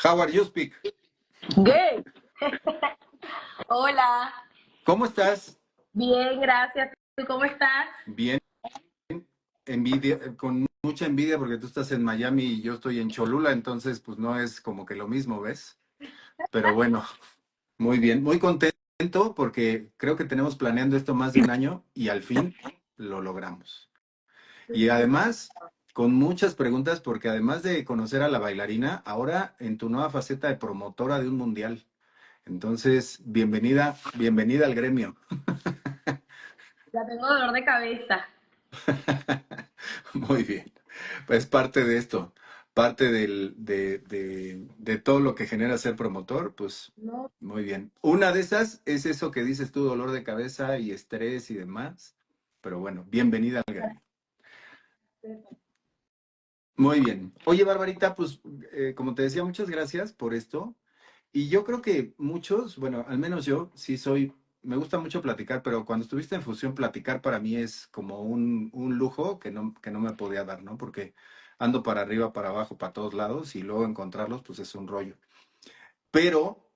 How are you speak? Gay. Hola, ¿Cómo estás? bien, gracias. ¿Tú cómo estás? Bien, envidia, con mucha envidia porque tú estás en Miami y yo estoy en Cholula, entonces pues no es como que lo mismo, ¿ves? Pero bueno, muy bien, muy contento porque creo que tenemos planeando esto más de un año y al fin lo logramos. Y además, con muchas preguntas porque además de conocer a la bailarina, ahora en tu nueva faceta de promotora de un mundial. Entonces, bienvenida, bienvenida al gremio. Ya tengo dolor de cabeza. Muy bien. Pues parte de esto, parte de todo lo que genera ser promotor, pues No. muy bien. Una de esas es eso que dices tú, dolor de cabeza y estrés y demás. Pero bueno, bienvenida al gremio. Muy bien. Oye, Barbarita, pues como te decía, muchas gracias por esto. Y yo creo que muchos, bueno, al menos yo sí soy, me gusta mucho platicar, pero cuando estuviste en Fusión, platicar para mí es como un lujo que no me podía dar, ¿no? Porque ando para arriba, para abajo, para todos lados y luego encontrarlos, pues es un rollo. Pero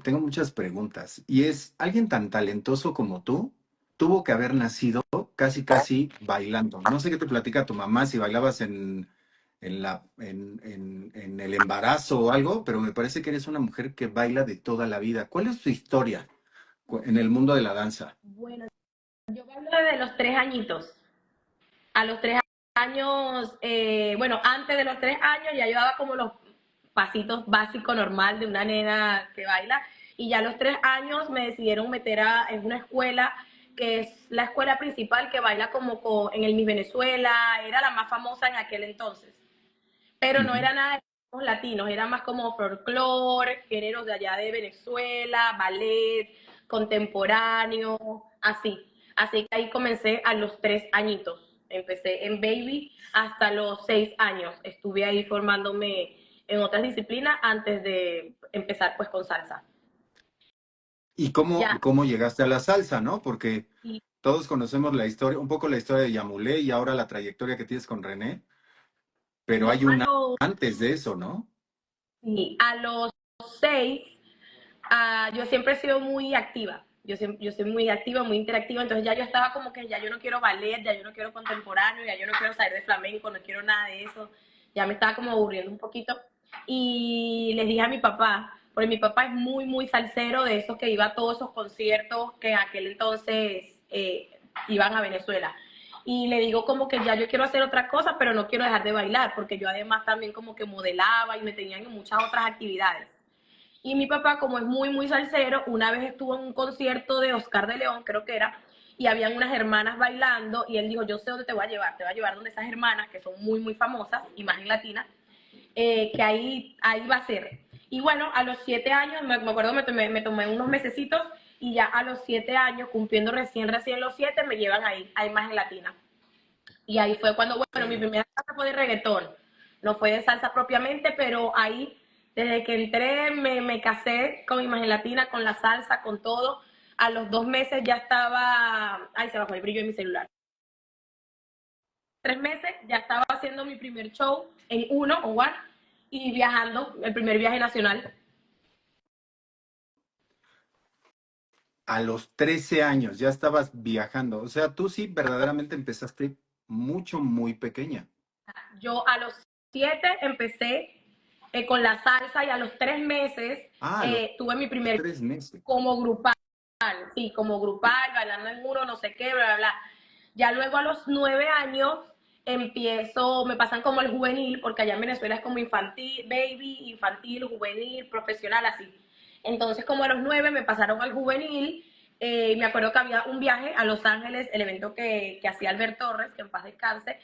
tengo muchas preguntas y es, ¿alguien tan talentoso como tú tuvo que haber nacido casi, casi bailando? No sé qué te platica tu mamá, si bailabas en el embarazo o algo, pero me parece que eres una mujer que baila de toda la vida. ¿Cuál es tu historia en el mundo de la danza? Bueno, yo bailo desde los 3 añitos. A los 3 años, bueno, antes de los 3 años ya yo daba como los pasitos básicos normal de una nena que baila. Y ya a los 3 años me decidieron meter en una escuela que es la escuela principal que baila como en el Miss Venezuela, era la más famosa en aquel entonces. Pero no Ujú. era nada de los latinos, era más como folclore, géneros de allá de Venezuela, ballet, contemporáneo, así. Así que ahí comencé a los 3 añitos. Empecé en baby hasta los 6 años. Estuve ahí formándome en otras disciplinas antes de empezar pues con salsa. ¿Y Ya. cómo llegaste a la salsa, no? Porque Y todos conocemos la historia, un poco la historia de Yamulé y ahora la trayectoria que tienes con René, pero yo hay una antes de eso, ¿no? a los 6 yo siempre he sido muy activa. Yo soy muy activa, muy interactiva, entonces ya yo estaba como que ya yo no quiero ballet, ya yo no quiero contemporáneo, ya yo no quiero salir de flamenco, no quiero nada de eso. Ya me estaba como aburriendo un poquito. Y les dije a mi papá, porque mi papá es muy, muy salsero, de esos que iba a todos esos conciertos que en aquel entonces iban a Venezuela. Y le digo como que ya yo quiero hacer otra cosa, pero no quiero dejar de bailar, porque yo además también como que modelaba y me tenían en muchas otras actividades. Y mi papá, como es muy, muy salsero, una vez estuvo en un concierto de Oscar de León, creo que era, y habían unas hermanas bailando, y él dijo, yo sé dónde te voy a llevar donde esas hermanas, que son muy, muy famosas, imagen latina, que ahí va a ser. Y bueno, a los 7 años, me acuerdo, me tomé unos mesecitos, y ya a los 7 años, cumpliendo recién los 7, me llevan ahí, a imagen latina. Y ahí fue cuando, bueno, mi Ok. primera salsa fue de reggaetón. No fue de salsa propiamente, pero ahí, desde que entré, me casé con Imagen Latina, con la salsa, con todo. A los 2 meses ya estaba, ay, se bajó el brillo de mi celular. 3 meses ya estaba haciendo mi primer show en One, y viajando, el primer viaje nacional. A los 13 años ya estabas viajando. O sea, tú sí verdaderamente empezaste mucho, muy pequeña. Yo a los 7 empecé con la salsa y a los 3 meses Ah, a tuve mi los primer 3 meses. como grupal, sí, como grupal, bailando en uno, no sé qué, bla, bla, bla. Ya luego a los 9 años me pasan como el juvenil, porque allá en Venezuela es como infantil, baby, infantil, juvenil, profesional, así. Entonces, como a los 9 me pasaron al juvenil, me acuerdo que había un viaje a Los Ángeles, el evento que hacía Albert Torres, que en paz descanse,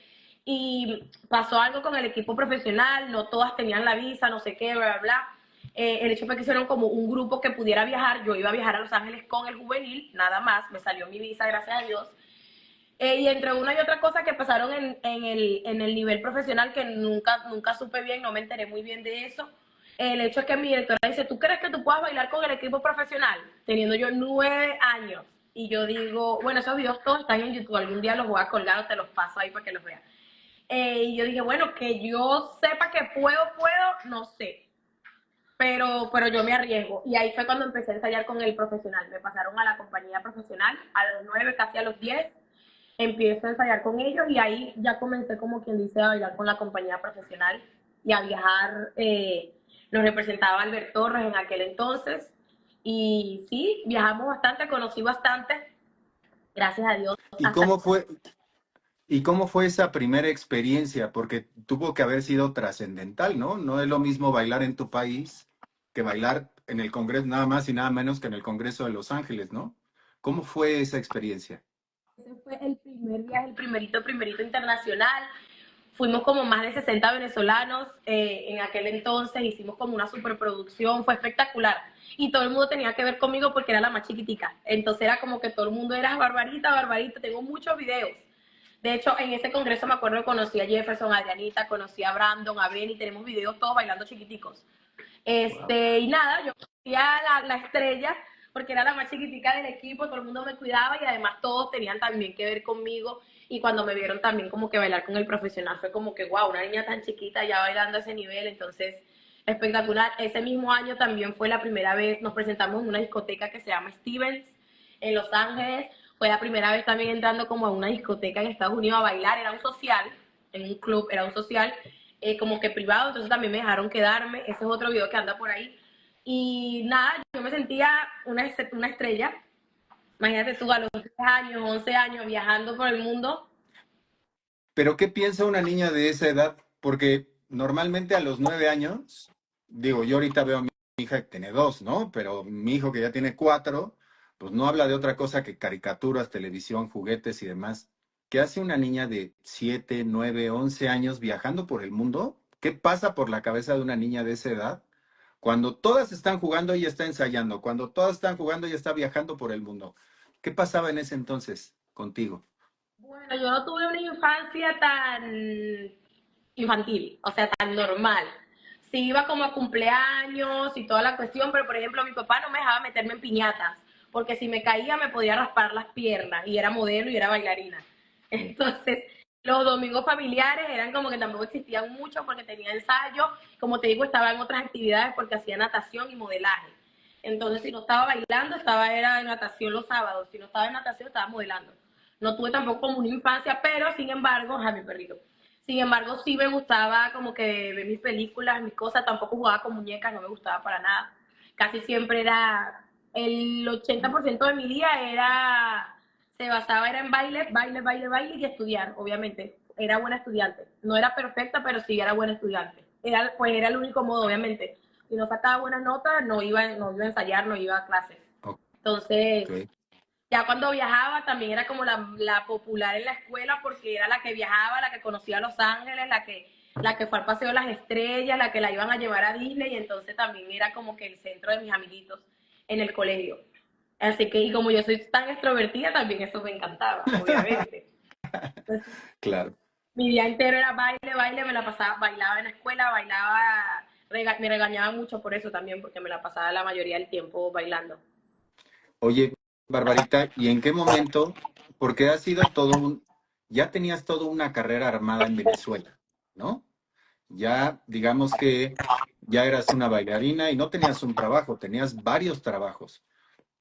y pasó algo con el equipo profesional, no todas tenían la visa, no sé qué, bla, bla, bla. El hecho fue que hicieron como un grupo que pudiera viajar, yo iba a viajar a Los Ángeles con el juvenil, nada más, me salió mi visa, gracias a Dios. Y entre una y otra cosa que pasaron en el nivel profesional que nunca supe bien, no me enteré muy bien de eso. El hecho es que mi directora dice, ¿tú crees que tú puedas bailar con el equipo profesional? Teniendo yo 9 años. Y yo digo, bueno, esos videos todos están en YouTube, algún día los voy a colgar o te los paso ahí para que los veas. Y yo dije, bueno, que yo sepa que puedo, no sé. pero yo me arriesgo. Y ahí fue cuando empecé a ensayar con el profesional. Me pasaron a la compañía profesional a los 9, casi a los 10. Empiezo a ensayar con ellos y ahí ya comencé, como quien dice, a bailar con la compañía profesional y a viajar. Nos representaba Albert Torres en aquel entonces. Y sí, viajamos bastante, conocí bastante, gracias a Dios. ¿Y Hasta cómo fue, y cómo fue esa primera experiencia? Porque tuvo que haber sido trascendental, ¿no? No es lo mismo bailar en tu país que bailar en el Congreso, nada más y nada menos que en el Congreso de Los Ángeles, ¿no? ¿Cómo fue esa experiencia? ese fue el primer viaje, el primerito internacional. Fuimos como más de 60 venezolanos en aquel entonces, hicimos como una superproducción, fue espectacular. Y todo el mundo tenía que ver conmigo porque era la más chiquitica. Entonces era como que todo el mundo era Barbarita, Barbarita. Tengo muchos videos. De hecho, en ese congreso me acuerdo que conocí a Jefferson, a Adrianita, conocí a Brandon, a Benny, tenemos videos todos bailando chiquiticos. Wow. Y nada, yo conocía la estrella porque era la más chiquitica del equipo, todo el mundo me cuidaba y además todos tenían también que ver conmigo. Y cuando me vieron también como que bailar con el profesional fue como que wow, una niña tan chiquita ya bailando a ese nivel. Entonces espectacular. Ese mismo año también fue la primera vez, nos presentamos en una discoteca que se llama Stevens en Los Ángeles. Fue la primera vez también entrando como a una discoteca en Estados Unidos a bailar. Era un social, en un club, era un social como que privado, entonces también me dejaron quedarme. Ese es otro video que anda por ahí. Y nada, yo me sentía una estrella. Imagínate tú a los 10 años, 11 años, viajando por el mundo. Pero ¿qué piensa una niña de esa edad? Porque normalmente a los 9 años, digo, yo ahorita veo a mi hija que tiene 2, ¿no? Pero mi hijo que ya tiene 4, pues no habla de otra cosa que caricaturas, televisión, juguetes y demás. ¿Qué hace una niña de 7, 9, 11 años viajando por el mundo? ¿Qué pasa por la cabeza de una niña de esa edad? Cuando todas están jugando, ella está ensayando. Cuando todas están jugando, ella está viajando por el mundo. ¿Qué pasaba en ese entonces contigo? Bueno, yo no tuve una infancia tan infantil, o sea, tan normal. Sí iba como a cumpleaños y toda la cuestión, pero por ejemplo mi papá no me dejaba meterme en piñatas, porque si me caía me podía raspar las piernas y era modelo y era bailarina. Entonces, los domingos familiares eran como que tampoco existían mucho porque tenía ensayo, como te digo, estaba en otras actividades porque hacía natación y modelaje. Entonces, si no estaba bailando, era en natación los sábados, si no estaba en natación, estaba modelando. No tuve tampoco como una infancia, pero sin embargo, a mi perrito. Sin embargo, sí me gustaba como que ver mis películas, mis cosas. Tampoco jugaba con muñecas, no me gustaba para nada. Casi siempre era, el 80% de mi día se basaba era en baile, baile, baile, baile y estudiar, obviamente. Era buena estudiante. No era perfecta, pero sí era buena estudiante. Pues era el único modo, obviamente. Si no sacaba buenas notas, no iba a ensayar, no iba a clases. Entonces, Ok. ya cuando viajaba también era como la popular en la escuela porque era la que viajaba, la que conocía Los Ángeles, la que fue al Paseo de las Estrellas, la que la iban a llevar a Disney y entonces también era como que el centro de mis amiguitos en el colegio. Así que, y como yo soy tan extrovertida, también eso me encantaba, obviamente. Entonces, Claro. mi día entero era baile, baile, me la pasaba, bailaba en la escuela, me regañaba mucho por eso también, porque me la pasaba la mayoría del tiempo bailando. Oye, Barbarita, ¿y en qué momento? Porque has sido ya tenías toda una carrera armada en Venezuela, ¿no? Ya, digamos que ya eras una bailarina y no tenías un trabajo, tenías varios trabajos,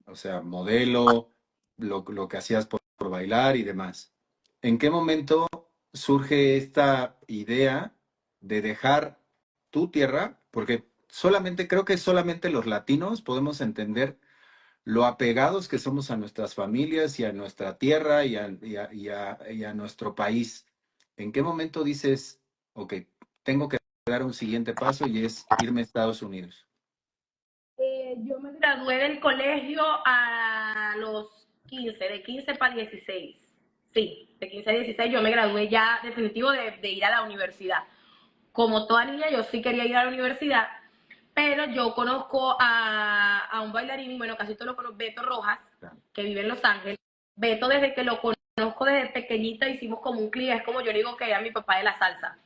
o sea, modelo, lo que hacías por bailar y demás. ¿En qué momento surge esta idea de dejar tu tierra? Porque creo que solamente los latinos podemos entender lo apegados que somos a nuestras familias y a nuestra tierra y a nuestro país. ¿En qué momento dices, ok, tengo que dar un siguiente paso y es irme a Estados Unidos? Yo me gradué del colegio a los 15, de 15 para 16. Sí, de 15 a 16 yo me gradué ya definitivo de ir a la universidad. Como toda niña, yo sí quería ir a la universidad, pero yo conozco a un bailarín, bueno, casi todos lo conozco, Beto Rojas, que vive en Los Ángeles. Beto, desde que lo conozco desde pequeñita, hicimos como un clic, es como yo digo que era mi papá de la salsa.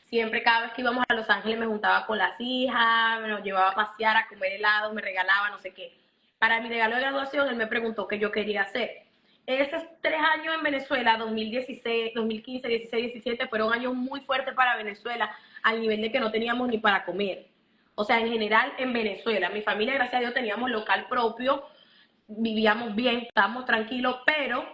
Siempre, cada vez que íbamos a Los Ángeles, me juntaba con las hijas, me los llevaba a pasear, a comer helado, me regalaba no sé qué. Para mi regalo de graduación, él me preguntó qué yo quería hacer. Esos 3 años en Venezuela, 2016, 2015, 16, 17, fueron años muy fuertes para Venezuela, al nivel de que no teníamos ni para comer. O sea, en general en Venezuela. Mi familia, gracias a Dios, teníamos local propio, vivíamos bien, estábamos tranquilos, pero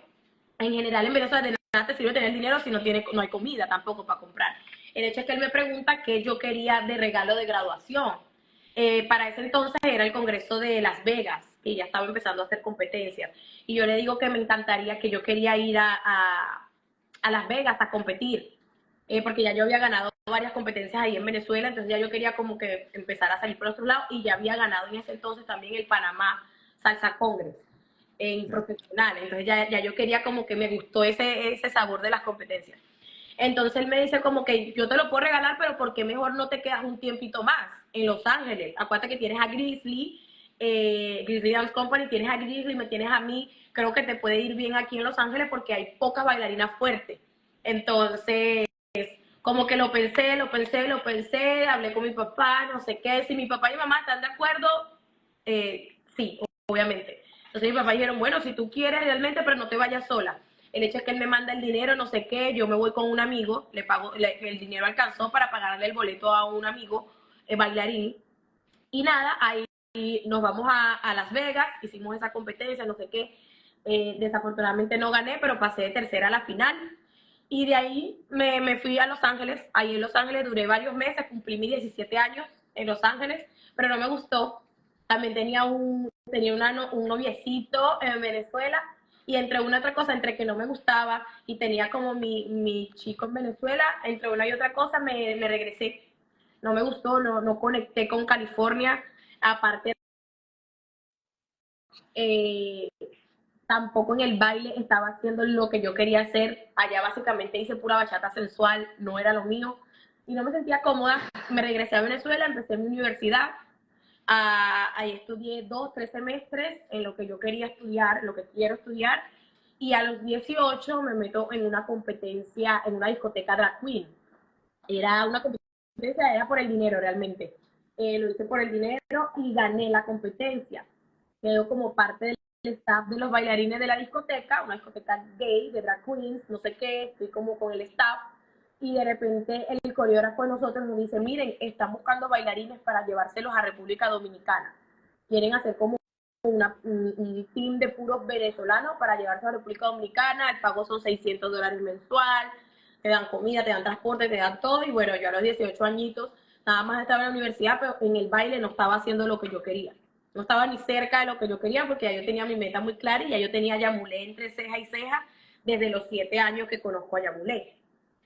en general en Venezuela de nada te sirve tener dinero si no hay comida tampoco para comprar. El hecho es que él me pregunta qué yo quería de regalo de graduación. Para ese entonces era el Congreso de Las Vegas, que ya estaba empezando a hacer competencias. Y yo le digo que me encantaría, que yo quería ir a Las Vegas a competir, porque ya yo había ganado varias competencias ahí en Venezuela, entonces ya yo quería como que empezar a salir por otro lado, y ya había ganado en ese entonces también el Panamá Salsa Congress en profesional, entonces ya yo quería como que me gustó ese sabor de las competencias. Entonces él me dice como que yo te lo puedo regalar, pero ¿por qué mejor no te quedas un tiempito más en Los Ángeles? Acuérdate que tienes a Grizzly, Grizzly Dance Company, tienes a Grizzly, me tienes a mí, creo que te puede ir bien aquí en Los Ángeles porque hay pocas bailarinas fuertes. Entonces, como que lo pensé, hablé con mi papá, no sé qué, si mi papá y mi mamá están de acuerdo, sí, obviamente. Entonces mi papá dijeron, bueno, si tú quieres realmente, pero no te vayas sola. El hecho es que él me manda el dinero, no sé qué, yo me voy con un amigo, le pago, el dinero alcanzó para pagarle el boleto a un amigo bailarín. Y nada, ahí nos vamos a Las Vegas, hicimos esa competencia, no sé qué. Desafortunadamente no gané, pero pasé de tercera a la final. Y de ahí me fui a Los Ángeles. Ahí en Los Ángeles duré varios meses, cumplí mis 17 años en Los Ángeles, pero no me gustó. También un noviecito en Venezuela, y entre una y otra cosa, entre que no me gustaba y tenía como mi chico en Venezuela, entre una y otra cosa me regresé. No me gustó, no conecté con California. Aparte, eh, tampoco en el baile estaba haciendo lo que yo quería hacer. Allá básicamente hice pura bachata sensual, no era lo mío. Y no me sentía cómoda. Me regresé a Venezuela, empecé mi universidad. Ahí estudié 2, 3 semestres en lo que yo quería estudiar, lo que quiero estudiar. Y a los 18 me meto en una competencia, en una discoteca drag queen. Era una competencia, era por el dinero realmente. Lo hice por el dinero y gané la competencia. Quedó como parte del staff de los bailarines de la discoteca, una discoteca gay, de drag queens, no sé qué, estoy como con el staff. Y de repente el coreógrafo de nosotros nos dice, miren, están buscando bailarines para llevárselos a República Dominicana. Quieren hacer como un team de puros venezolanos para llevarse a República Dominicana, el pago son $600 mensual, te dan comida, te dan transporte, te dan todo. Y bueno, yo a los 18 añitos nada más estaba en la universidad, pero en el baile no estaba haciendo lo que yo quería. No estaba ni cerca de lo que yo quería porque ya yo tenía mi meta muy clara y ya yo tenía a Yamulé entre ceja y ceja desde los 7 años que conozco a Yamulé.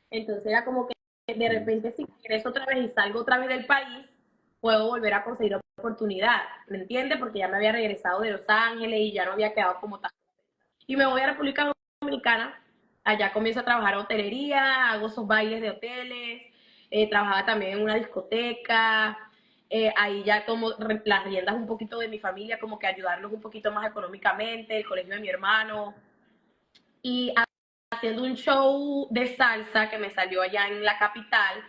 Entonces era como que de repente si regreso otra vez y salgo otra vez del país, puedo volver a conseguir oportunidad, ¿me entiendes? Porque ya me había regresado de Los Ángeles y ya no había quedado como tan. Y me voy a República Dominicana, allá comienzo a trabajar en hotelería, hago esos bailes de hoteles, trabajaba también en una discoteca, ahí ya tomo las riendas un poquito de mi familia, como que ayudarlos un poquito más económicamente, el colegio de mi hermano, y haciendo un show de salsa que me salió allá en la capital,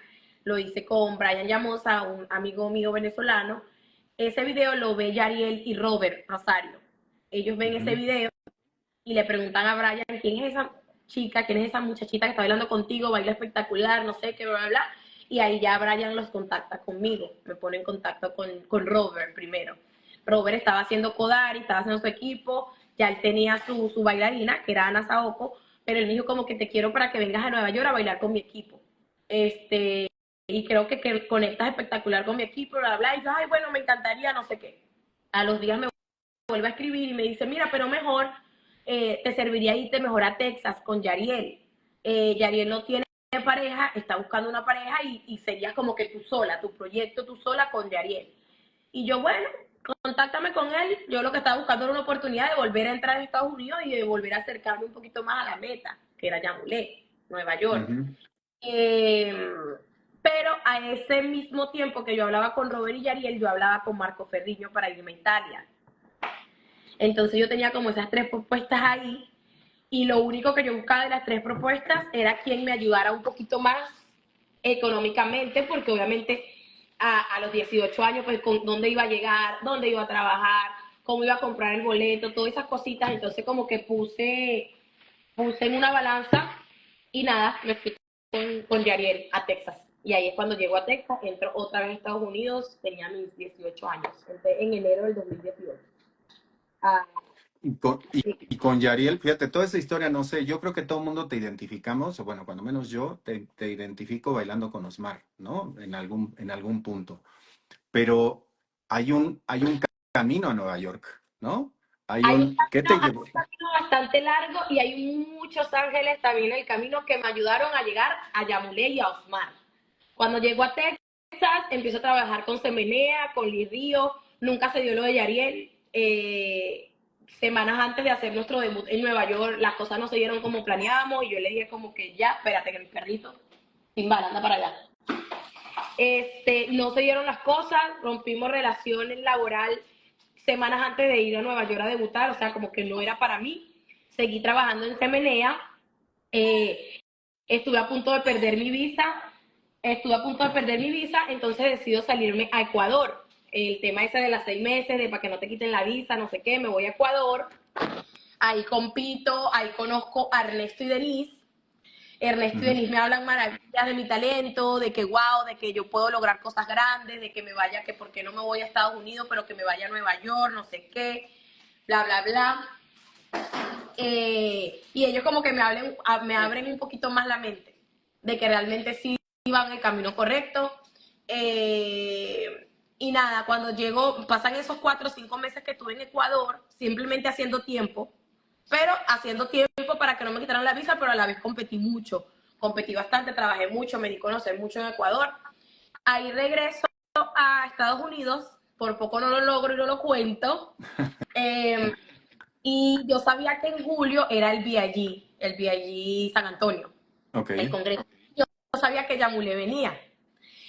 lo hice con Brian Llamosa, un amigo mío venezolano. Ese video lo ve Yariel y Robert Rosario. Ellos ven ese video y le preguntan a Brian, ¿quién es esa chica? ¿Quién es esa muchachita que está bailando contigo? Baila espectacular, no sé qué, bla, bla, bla. Y ahí ya Brian los contacta conmigo, me pone en contacto con Robert primero. Robert estaba haciendo Kodari, estaba haciendo su equipo, ya él tenía su bailarina, que era Ana Saoko, pero él me dijo como que te quiero para que vengas a Nueva York a bailar con mi equipo. Y creo que conectas espectacular con mi equipo, bla, bla, y yo, ay, bueno, me encantaría, no sé qué. A los días me vuelve a escribir y me dice, mira, pero mejor te serviría irte mejor a Texas con Yariel. Yariel no tiene pareja, está buscando una pareja y serías como que tú sola, tu proyecto tú sola con Yariel. Y yo, bueno, contáctame con él. Yo lo que estaba buscando era una oportunidad de volver a entrar a Estados Unidos y de volver a acercarme un poquito más a la meta, que era Yamulé, Nueva York. Eh, pero a ese mismo tiempo que yo hablaba con Robert y Yariel, yo hablaba con Marco Ferriño para irme a Italia. Entonces yo tenía como esas 3 propuestas ahí, y lo único que yo buscaba de las 3 propuestas era quien me ayudara un poquito más económicamente, porque obviamente a los 18 años, pues con dónde iba a llegar, dónde iba a trabajar, cómo iba a comprar el boleto, todas esas cositas. Entonces como que puse en una balanza y nada, me fui con Yariel a Texas. Y ahí es cuando llego a Texas, entro otra vez a Estados Unidos, tenía mis 18 años, entré en enero del 2018. Ah, Y con Yariel, fíjate, toda esa historia, no sé, yo creo que todo el mundo te identificamos, o bueno, cuando menos yo te identifico bailando con Osmar, ¿no? En algún punto. Pero hay un camino a Nueva York, ¿no? hay un ¿Qué camino, te llevó? bastante largo y hay muchos ángeles también en el camino que me ayudaron a llegar a Yamulé y a Osmar. Cuando llego a Texas, empiezo a trabajar con Semenea, con Liz Río, nunca se dio lo de Yariel. Semanas antes de hacer nuestro debut en Nueva York, las cosas no se dieron como planeábamos y yo le dije como que ya, espérate que mi perrito, Timbal, anda para allá. No se dieron las cosas, rompimos relaciones laboral semanas antes de ir a Nueva York a debutar, o sea, como que no era para mí. Seguí trabajando en Semenea, estuve a punto de perder mi visa, entonces decido salirme a Ecuador. El tema ese de las 6 meses, de para que no te quiten la visa, no sé qué, me voy a Ecuador, ahí compito, ahí conozco a Ernesto y Denise. Ernesto y Denise me hablan maravillas de mi talento, de que wow, de que yo puedo lograr cosas grandes, de que me vaya, que por qué no me voy a Estados Unidos, pero que me vaya a Nueva York, no sé qué, bla, bla, bla. Y ellos como que me abren un poquito más la mente, de que realmente sí iban el camino correcto. Y nada, cuando llego, pasan esos 4 o 5 meses que estuve en Ecuador, simplemente haciendo tiempo, pero haciendo tiempo para que no me quitaran la visa, pero a la vez competí bastante, trabajé mucho, me di a conocer mucho en Ecuador. Ahí regreso a Estados Unidos, por poco no lo logro y no lo cuento. Y yo sabía que en julio era el VIG San Antonio, Ok, el congreso. Yo sabía que Yamule venía.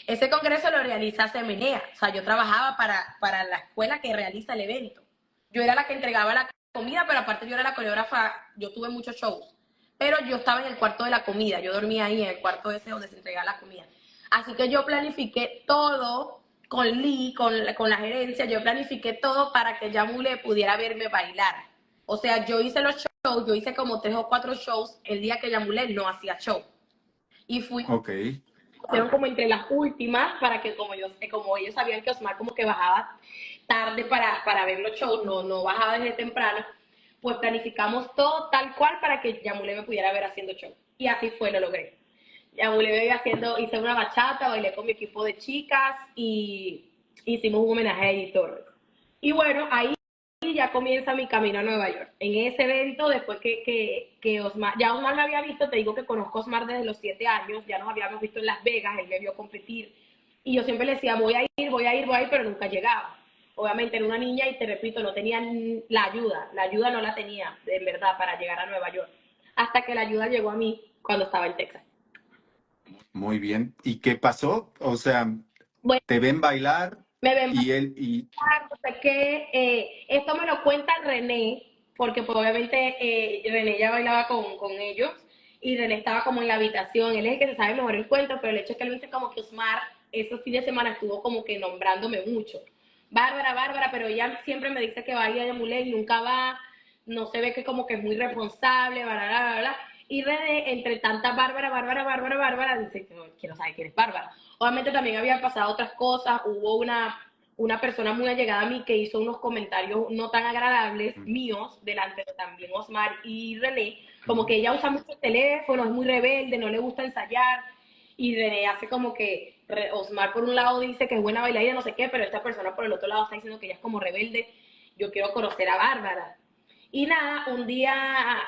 Ese congreso lo realiza Semenea, o sea, yo trabajaba para la escuela que realiza el evento. Yo era la que entregaba la comida, pero aparte yo era la coreógrafa, yo tuve muchos shows. Pero yo estaba en el cuarto de la comida, yo dormía ahí en el cuarto ese donde se entregaba la comida. Así que yo planifiqué todo con Lee, con la gerencia, yo planifiqué todo para que Yamule pudiera verme bailar. O sea, yo hice los shows, yo hice como 3 o 4 shows el día que Yamule no hacía show. Y ok, fueron como entre las últimas para que como ellos sabían que Osmar como que bajaba tarde para ver los shows, no bajaba desde temprano, pues planificamos todo tal cual para que Yamule me pudiera ver haciendo show. Y así fue, lo logré. Yamule me hice una bachata, bailé con mi equipo de chicas y hicimos un homenaje a Eddie Torres. Y bueno, ahí ya comienza mi camino a Nueva York. En ese evento, después que Osmar, ya Osmar me había visto, te digo que conozco a Osmar desde los 7 años, ya nos habíamos visto en Las Vegas, él me vio competir, y yo siempre le decía, voy a ir, pero nunca llegaba. Obviamente era una niña y te repito, no tenía la ayuda no la tenía, en verdad, para llegar a Nueva York. Hasta que la ayuda llegó a mí cuando estaba en Texas. muy bien. ¿Y qué pasó? O sea, Bueno, te ven bailar me ven y no sé qué, esto me lo cuenta René, porque pues obviamente René ya bailaba con ellos y René estaba como en la habitación, él es el que se sabe mejor el cuento, pero el hecho es que él me dice como que Osmar esos fines de semana estuvo como que nombrándome mucho. Bárbara, Bárbara, pero ella siempre me dice que va a ir a Yamulé y nunca va, no se ve que como que es muy responsable, bla, bla, bla, bla. Y René, entre tanta Bárbara, dice, no, quiero saber quién es Bárbara. Obviamente también habían pasado otras cosas, hubo una persona muy allegada a mí que hizo unos comentarios no tan agradables míos delante de también Osmar y René, como que ella usa mucho el teléfono, es muy rebelde, no le gusta ensayar, y René hace como que Osmar por un lado dice que es buena bailarina, no sé qué, pero esta persona por el otro lado está diciendo que ella es como rebelde, yo quiero conocer a Bárbara. Y nada,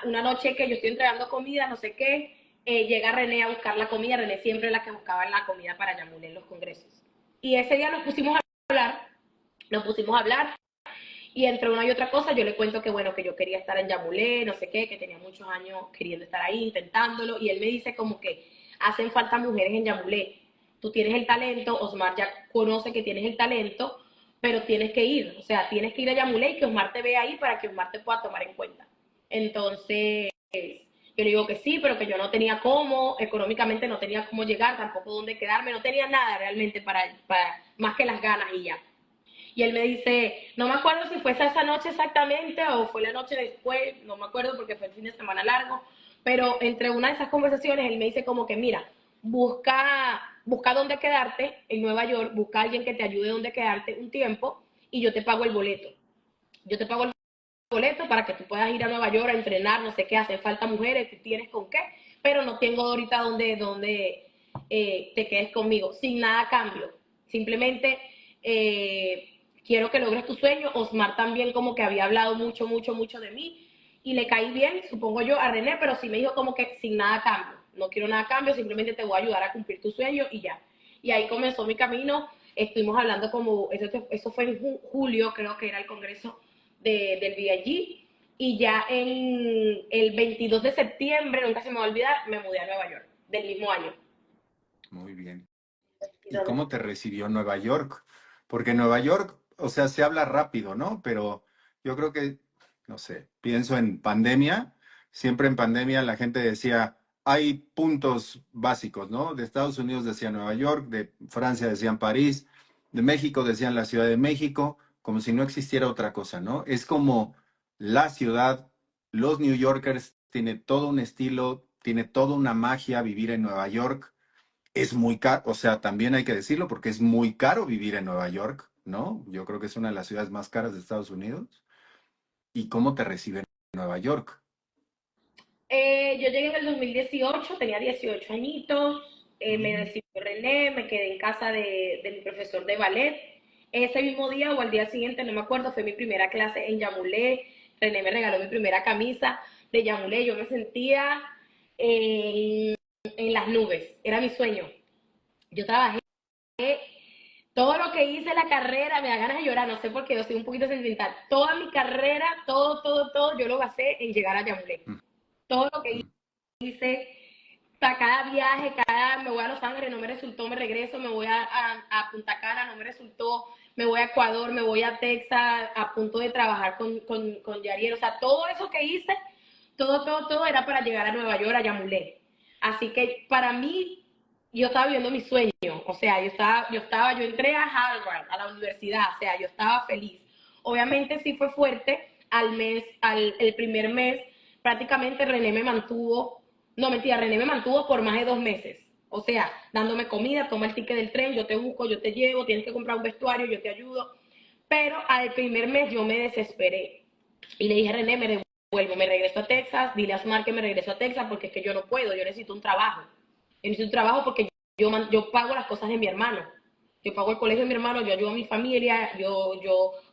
una noche que yo estoy entregando comida, no sé qué, llega René a buscar la comida, René siempre es la que buscaba la comida para Yamule en los congresos. Y ese día nos pusimos a hablar y entre una y otra cosa yo le cuento que bueno, que yo quería estar en Yamulé, no sé qué, que tenía muchos años queriendo estar ahí, intentándolo, y él me dice como que hacen falta mujeres en Yamulé, tú tienes el talento, Osmar ya conoce que tienes el talento, pero tienes que ir, o sea, tienes que ir a Yamulé y que Osmar te vea ahí para que Osmar te pueda tomar en cuenta. Entonces, yo le digo que sí, pero que yo no tenía cómo, económicamente no tenía cómo llegar, tampoco dónde quedarme, no tenía nada realmente para más que las ganas y ya. Y él me dice, no me acuerdo si fue esa noche exactamente o fue la noche después, no me acuerdo porque fue el fin de semana largo, pero entre una de esas conversaciones él me dice como que, mira, busca busca dónde quedarte en Nueva York, busca a alguien que te ayude dónde quedarte un tiempo y yo te pago el boleto. Yo te pago el boleto para que tú puedas ir a Nueva York a entrenar, no sé qué, hacen falta mujeres, tú tienes con qué, pero no tengo ahorita donde te quedes conmigo, sin nada a cambio. Simplemente quiero que logres tu sueño. Osmar también como que había hablado mucho, mucho, mucho de mí y le caí bien, supongo yo, a René, pero sí me dijo como que sin nada a cambio. No quiero nada a cambio, simplemente te voy a ayudar a cumplir tu sueño y ya. Y ahí comenzó mi camino. Estuvimos hablando como, eso fue en julio, creo que era el congreso del VIG. Y ya en el 22 de septiembre, nunca se me va a olvidar, me mudé a Nueva York, del mismo año. Muy bien. ¿Y cómo te recibió Nueva York? Porque Nueva York, o sea, se habla rápido, ¿no? Pero yo creo que, no sé, pienso en pandemia. Siempre en pandemia la gente decía, hay puntos básicos, ¿no? De Estados Unidos decían Nueva York, de Francia decían París, de México decían la Ciudad de México, como si no existiera otra cosa, ¿no? Es como la ciudad, los New Yorkers, tiene todo un estilo, tiene toda una magia vivir en Nueva York. Es muy caro, o sea, también hay que decirlo porque es muy caro vivir en Nueva York, ¿no? Yo creo que es una de las ciudades más caras de Estados Unidos. ¿Y cómo te reciben en Nueva York? Yo llegué en el 2018, tenía 18 añitos, me Mm. recibió René, me quedé en casa de mi profesor de ballet. Ese mismo día o al día siguiente, no me acuerdo, fue mi primera clase en Yamulé. René me regaló mi primera camisa de Yamulé. Yo me sentía en, en las nubes, era mi sueño. Yo trabajé todo lo que hice en la carrera, me da ganas de llorar, no sé por qué, yo soy un poquito sentimental. Toda mi carrera, todo, yo lo basé en llegar a Yamulé. Mm. Todo lo que Mm. hice, para cada viaje, me voy a Los Ángeles, no me resultó, me regreso, me voy a Punta Cana, no me resultó, me voy a Ecuador, me voy a Texas, a punto de trabajar con Yariel. O sea, todo eso que hice, todo era para llegar a Nueva York, a Yamulé. Así que para mí, yo estaba viviendo mi sueño. O sea, yo entré a Harvard, a la universidad, o sea, yo estaba feliz. Obviamente sí fue fuerte, el primer mes, prácticamente René me mantuvo, no mentira, René me mantuvo por más de 2 meses. O sea, dándome comida, toma el ticket del tren, yo te busco, yo te llevo, tienes que comprar un vestuario, yo te ayudo. Pero al primer mes yo me desesperé y le dije a René, me devuelvo, me regreso a Texas, dile a Osmar que me regreso a Texas porque es que yo no puedo, yo necesito un trabajo. Yo necesito un trabajo porque yo pago las cosas de mi hermano. Yo pago el colegio de mi hermano, yo ayudo a mi familia,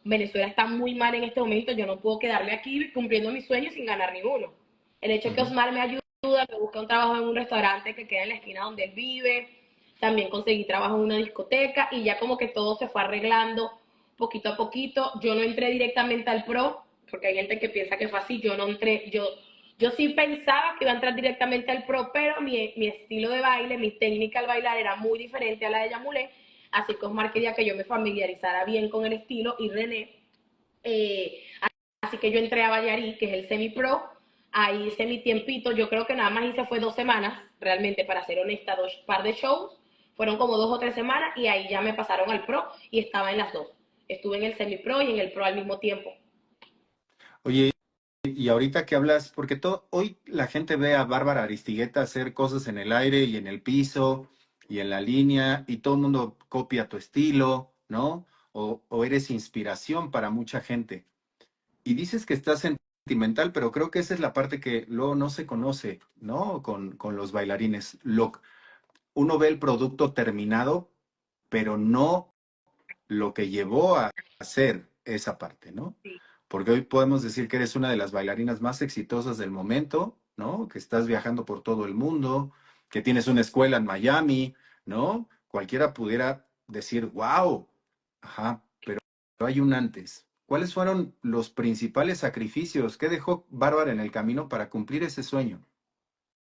Venezuela está muy mal en este momento, yo no puedo quedarme aquí cumpliendo mis sueños sin ganar ninguno. El hecho de que Ujú. Osmar me ayuda, me busca un trabajo en un restaurante que queda en la esquina donde él vive, también conseguí trabajo en una discoteca y ya como que todo se fue arreglando poquito a poquito. Yo no entré directamente al pro, porque hay gente que piensa que fue así, yo no entré, yo sí pensaba que iba a entrar directamente al pro, pero mi estilo de baile, mi técnica al bailar era muy diferente a la de Yamulé, así que Osmar quería que yo me familiarizara bien con el estilo y René. Eh, Así que yo entré a Bayarí, que es el semi-pro, ahí hice mi tiempito, yo creo que nada más hice fue 2 semanas, realmente para ser honesta, par de shows, fueron como 2 o 3 semanas y ahí ya me pasaron al pro y estaba en las dos. Estuve en el semi-pro y en el pro al mismo tiempo. Oye, y ahorita que hablas, porque hoy la gente ve a Bárbara Aristigueta hacer cosas en el aire y en el piso y en la línea y todo el mundo copia tu estilo, ¿no? O eres inspiración para mucha gente. Y dices que estás sentimental, pero creo que esa es la parte que luego no se conoce, ¿no? Con los bailarines. Uno ve el producto terminado, pero no lo que llevó a hacer esa parte, ¿no? Sí. Porque hoy podemos decir que eres una de las bailarinas más exitosas del momento, ¿no? Que estás viajando por todo el mundo, que tienes una escuela en Miami, ¿no? Cualquiera pudiera decir, wow, ajá, pero hay un antes. ¿Cuáles fueron los principales sacrificios que dejó Bárbara en el camino para cumplir ese sueño?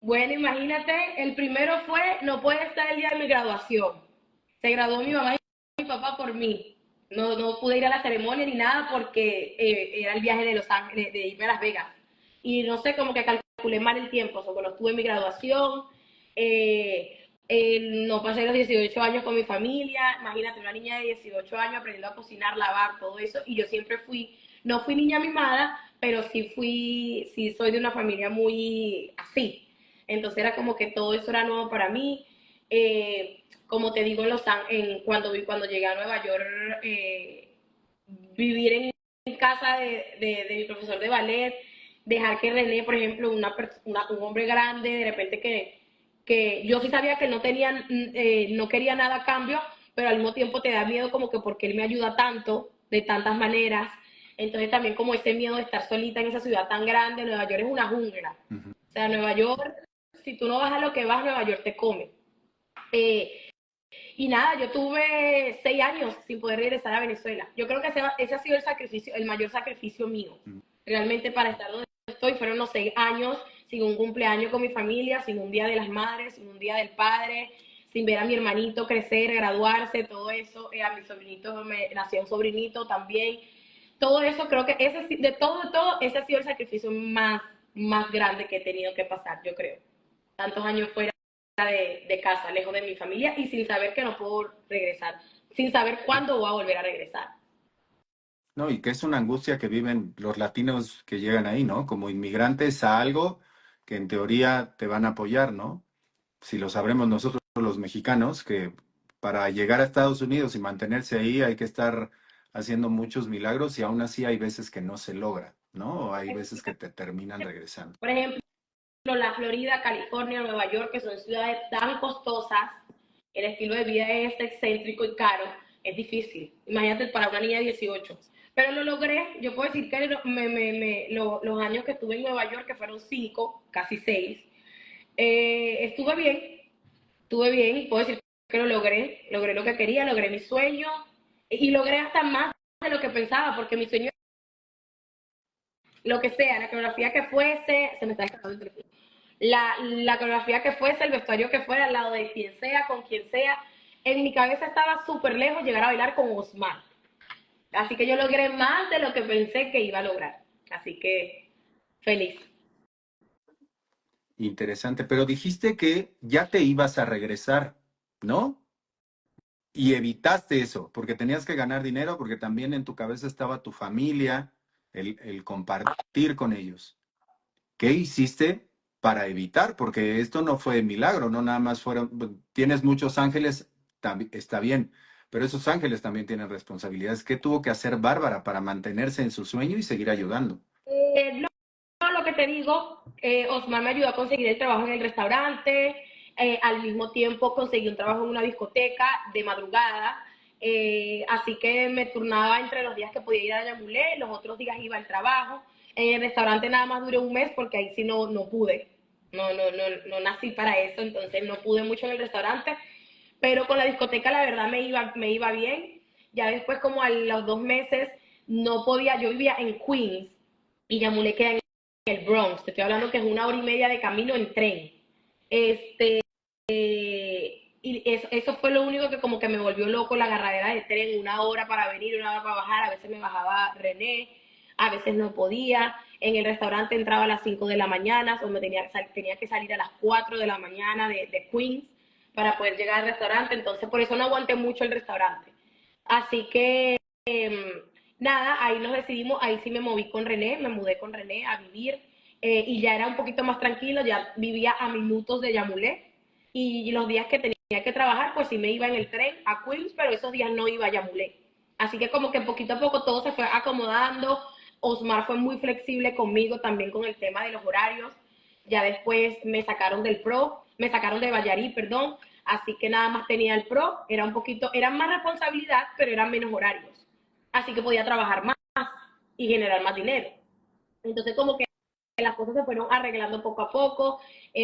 Bueno, imagínate, el primero fue, no puede estar el día de mi graduación. Se graduó mi mamá y mi papá por mí. No pude ir a la ceremonia ni nada porque era el viaje de Los Ángeles, de irme a Las Vegas. Y no sé, como que calculé mal el tiempo, o sea, no estuve en mi graduación, no pasé los 18 años con mi familia, imagínate, una niña de 18 años aprendiendo a cocinar, lavar, todo eso, y yo siempre no fui niña mimada, pero sí soy de una familia muy así. Entonces era como que todo eso era nuevo para mí. como te digo, cuando llegué a Nueva York, vivir en casa de mi profesor de ballet, dejar que René, por ejemplo, un hombre grande, de repente que yo sí sabía que no quería nada a cambio, pero al mismo tiempo te da miedo como que porque él me ayuda tanto, de tantas maneras. Entonces también como ese miedo de estar solita en esa ciudad tan grande. Nueva York es una jungla. Ujú. O sea, Nueva York, si tú no vas a lo que vas, Nueva York te come. Eh, y nada, yo tuve 6 años sin poder regresar a Venezuela. Yo creo que ese ha sido el mayor sacrificio mío. Realmente para estar donde estoy fueron los 6 años sin un cumpleaños con mi familia, sin un día de las madres, sin un día del padre, sin ver a mi hermanito crecer, graduarse, todo eso. A mi sobrinito me nació un sobrinito también. Todo eso creo que de todo, ese ha sido el sacrificio más grande que he tenido que pasar, yo creo. Tantos años fuera de casa, lejos de mi familia y sin saber que no puedo regresar, sin saber cuándo voy a volver a regresar. No, y que es una angustia que viven los latinos que llegan ahí, ¿no? Como inmigrantes a algo que en teoría te van a apoyar, ¿no? Si lo sabremos nosotros los mexicanos, que para llegar a Estados Unidos y mantenerse ahí hay que estar haciendo muchos milagros y aún así hay veces que no se logra, ¿no? O hay veces que te terminan regresando. Por ejemplo, la Florida, California, Nueva York, que son ciudades tan costosas, el estilo de vida es excéntrico y caro, es difícil. Imagínate para una niña de 18. Pero lo logré, yo puedo decir que los años que estuve en Nueva York, que fueron 5, casi 6, estuve bien, puedo decir que logré lo que quería, logré mi sueño y logré hasta más de lo que pensaba, porque mi sueño, lo que sea, la coreografía que fuese, se me está escapando el teléfono, la coreografía que fuese, el vestuario que fuera, al lado de quien sea, con quien sea, en mi cabeza estaba súper lejos llegar a bailar con Osmar. Así que yo logré más de lo que pensé que iba a lograr. Así que feliz. Interesante, pero dijiste que ya te ibas a regresar, ¿no? Y evitaste eso, porque tenías que ganar dinero, porque también en tu cabeza estaba tu familia, el compartir con ellos. ¿Qué hiciste para evitar? Porque esto no fue milagro, no nada más fueron, tienes muchos ángeles, está bien, pero esos ángeles también tienen responsabilidades. ¿Qué tuvo que hacer Bárbara para mantenerse en su sueño y seguir ayudando? Lo que te digo, Osmar me ayudó a conseguir el trabajo en el restaurante, al mismo tiempo conseguí un trabajo en una discoteca de madrugada, así que me turnaba entre los días que podía ir a Yamulé, los otros días iba al trabajo. En el restaurante nada más duré un mes porque ahí sí no pude, no nací para eso, entonces no pude mucho en el restaurante, pero con la discoteca la verdad me iba bien. Ya después como a los 2 meses no podía, yo vivía en Queens y Yamulé queda en el Bronx, te estoy hablando que es 1 hora y media de camino en tren. Este, y eso fue lo único que como que me volvió loco, la agarradera de tren, 1 hora para venir, 1 hora para bajar, a veces me bajaba René, a veces no podía, en el restaurante entraba a las 5 de la mañana, o tenía que salir a las 4 de la mañana de Queens para poder llegar al restaurante, entonces por eso no aguanté mucho el restaurante. Así que nada, ahí nos decidimos, ahí sí me moví con René, me mudé con René a vivir y ya era un poquito más tranquilo, ya vivía a minutos de Yamulé y los días que tenía que trabajar, pues sí me iba en el tren a Queens, pero esos días no iba a Yamulé. Así que como que poquito a poco todo se fue acomodando. Osmar fue muy flexible conmigo también con el tema de los horarios. Ya después me sacaron me sacaron de Bayarí, perdón. Así que nada más tenía el pro, era más responsabilidad, pero eran menos horarios. Así que podía trabajar más y generar más dinero. Entonces como que las cosas se fueron arreglando poco a poco,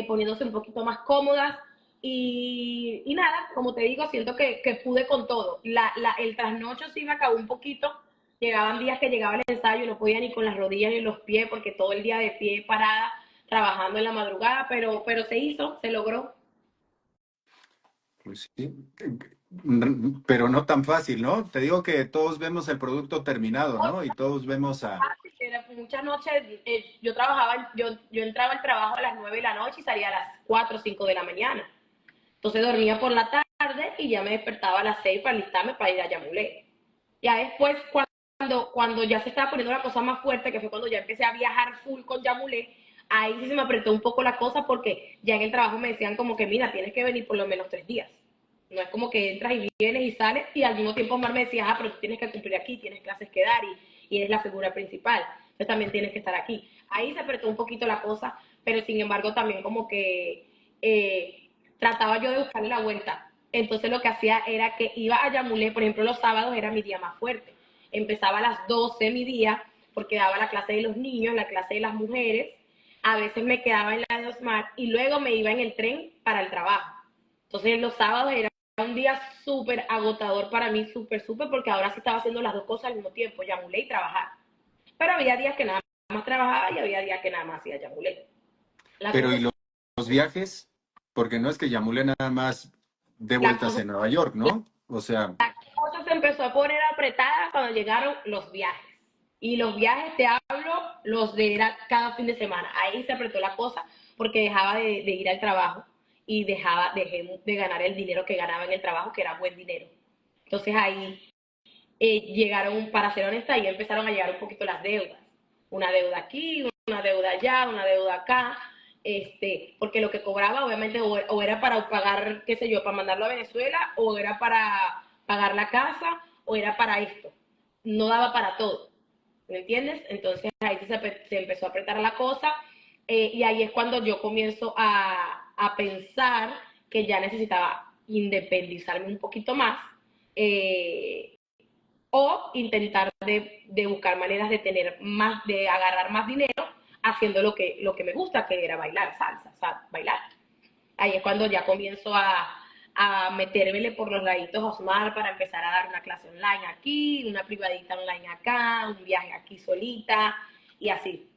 poniéndose un poquito más cómodas y nada, como te digo, siento que pude con todo. El trasnocho sí me acabó un poquito, llegaban días que llegaba el ensayo y no podía ni con las rodillas ni los pies porque todo el día de pie parada, trabajando en la madrugada, pero se hizo, se logró. Pues sí, pero no tan fácil, ¿no? Te digo que todos vemos el producto terminado, ¿no? Y todos vemos a... Muchas noches yo entraba al trabajo a las 9 de la noche y salía a las 4 o 5 de la mañana. Entonces dormía por la tarde y ya me despertaba a las 6 para alistarme para ir a Yamulé. Ya después, cuando ya se estaba poniendo la cosa más fuerte, que fue cuando ya empecé a viajar full con Yamulé, ahí sí se me apretó un poco la cosa porque ya en el trabajo me decían como que, mira, tienes que venir por lo menos 3 días. No es como que entras y vienes y sales y al mismo tiempo Omar me decía, ah, pero tú tienes que cumplir aquí, tienes clases que dar y eres la figura principal. Entonces también tienes que estar aquí. Ahí se apretó un poquito la cosa, pero sin embargo también como que trataba yo de buscarle la vuelta. Entonces lo que hacía era que iba a Yamulé, por ejemplo, los sábados era mi día más fuerte. Empezaba a las 12 mi día, porque daba la clase de los niños, la clase de las mujeres. A veces me quedaba en la de Osmar y luego me iba en el tren para el trabajo. Entonces los sábados era un día súper agotador para mí, súper, porque ahora sí estaba haciendo las dos cosas al mismo tiempo, Yamulé y trabajar. Pero había días que nada más trabajaba y había días que nada más hacía Yamulé. La Pero cosa ¿y es los viajes? Porque no es que Yamule nada más dé la vueltas cosa en Nueva York, ¿no? O sea, cosa se empezó a poner apretada cuando llegaron los viajes. Y los viajes, te hablo, los de era cada fin de semana. Ahí se apretó la cosa porque dejaba de ir al trabajo y dejé de ganar el dinero que ganaba en el trabajo, que era buen dinero. Entonces ahí llegaron, para ser honesta, ahí empezaron a llegar un poquito las deudas. Una deuda aquí, una deuda allá, una deuda acá. Porque lo que cobraba obviamente o era para pagar, qué sé yo, para mandarlo a Venezuela, o era para pagar la casa, o era para esto. No daba para todo, ¿me entiendes? Entonces ahí se empezó a apretar la cosa y ahí es cuando yo comienzo a pensar que ya necesitaba independizarme un poquito más eh, o intentar de buscar maneras de tener más, de agarrar más dinero haciendo lo que me gusta, que era bailar salsa, o sea, bailar. Ahí es cuando ya comienzo a metérmele por los laditos a Osmar para empezar a dar una clase online aquí, una privadita online acá, un viaje aquí solita y así.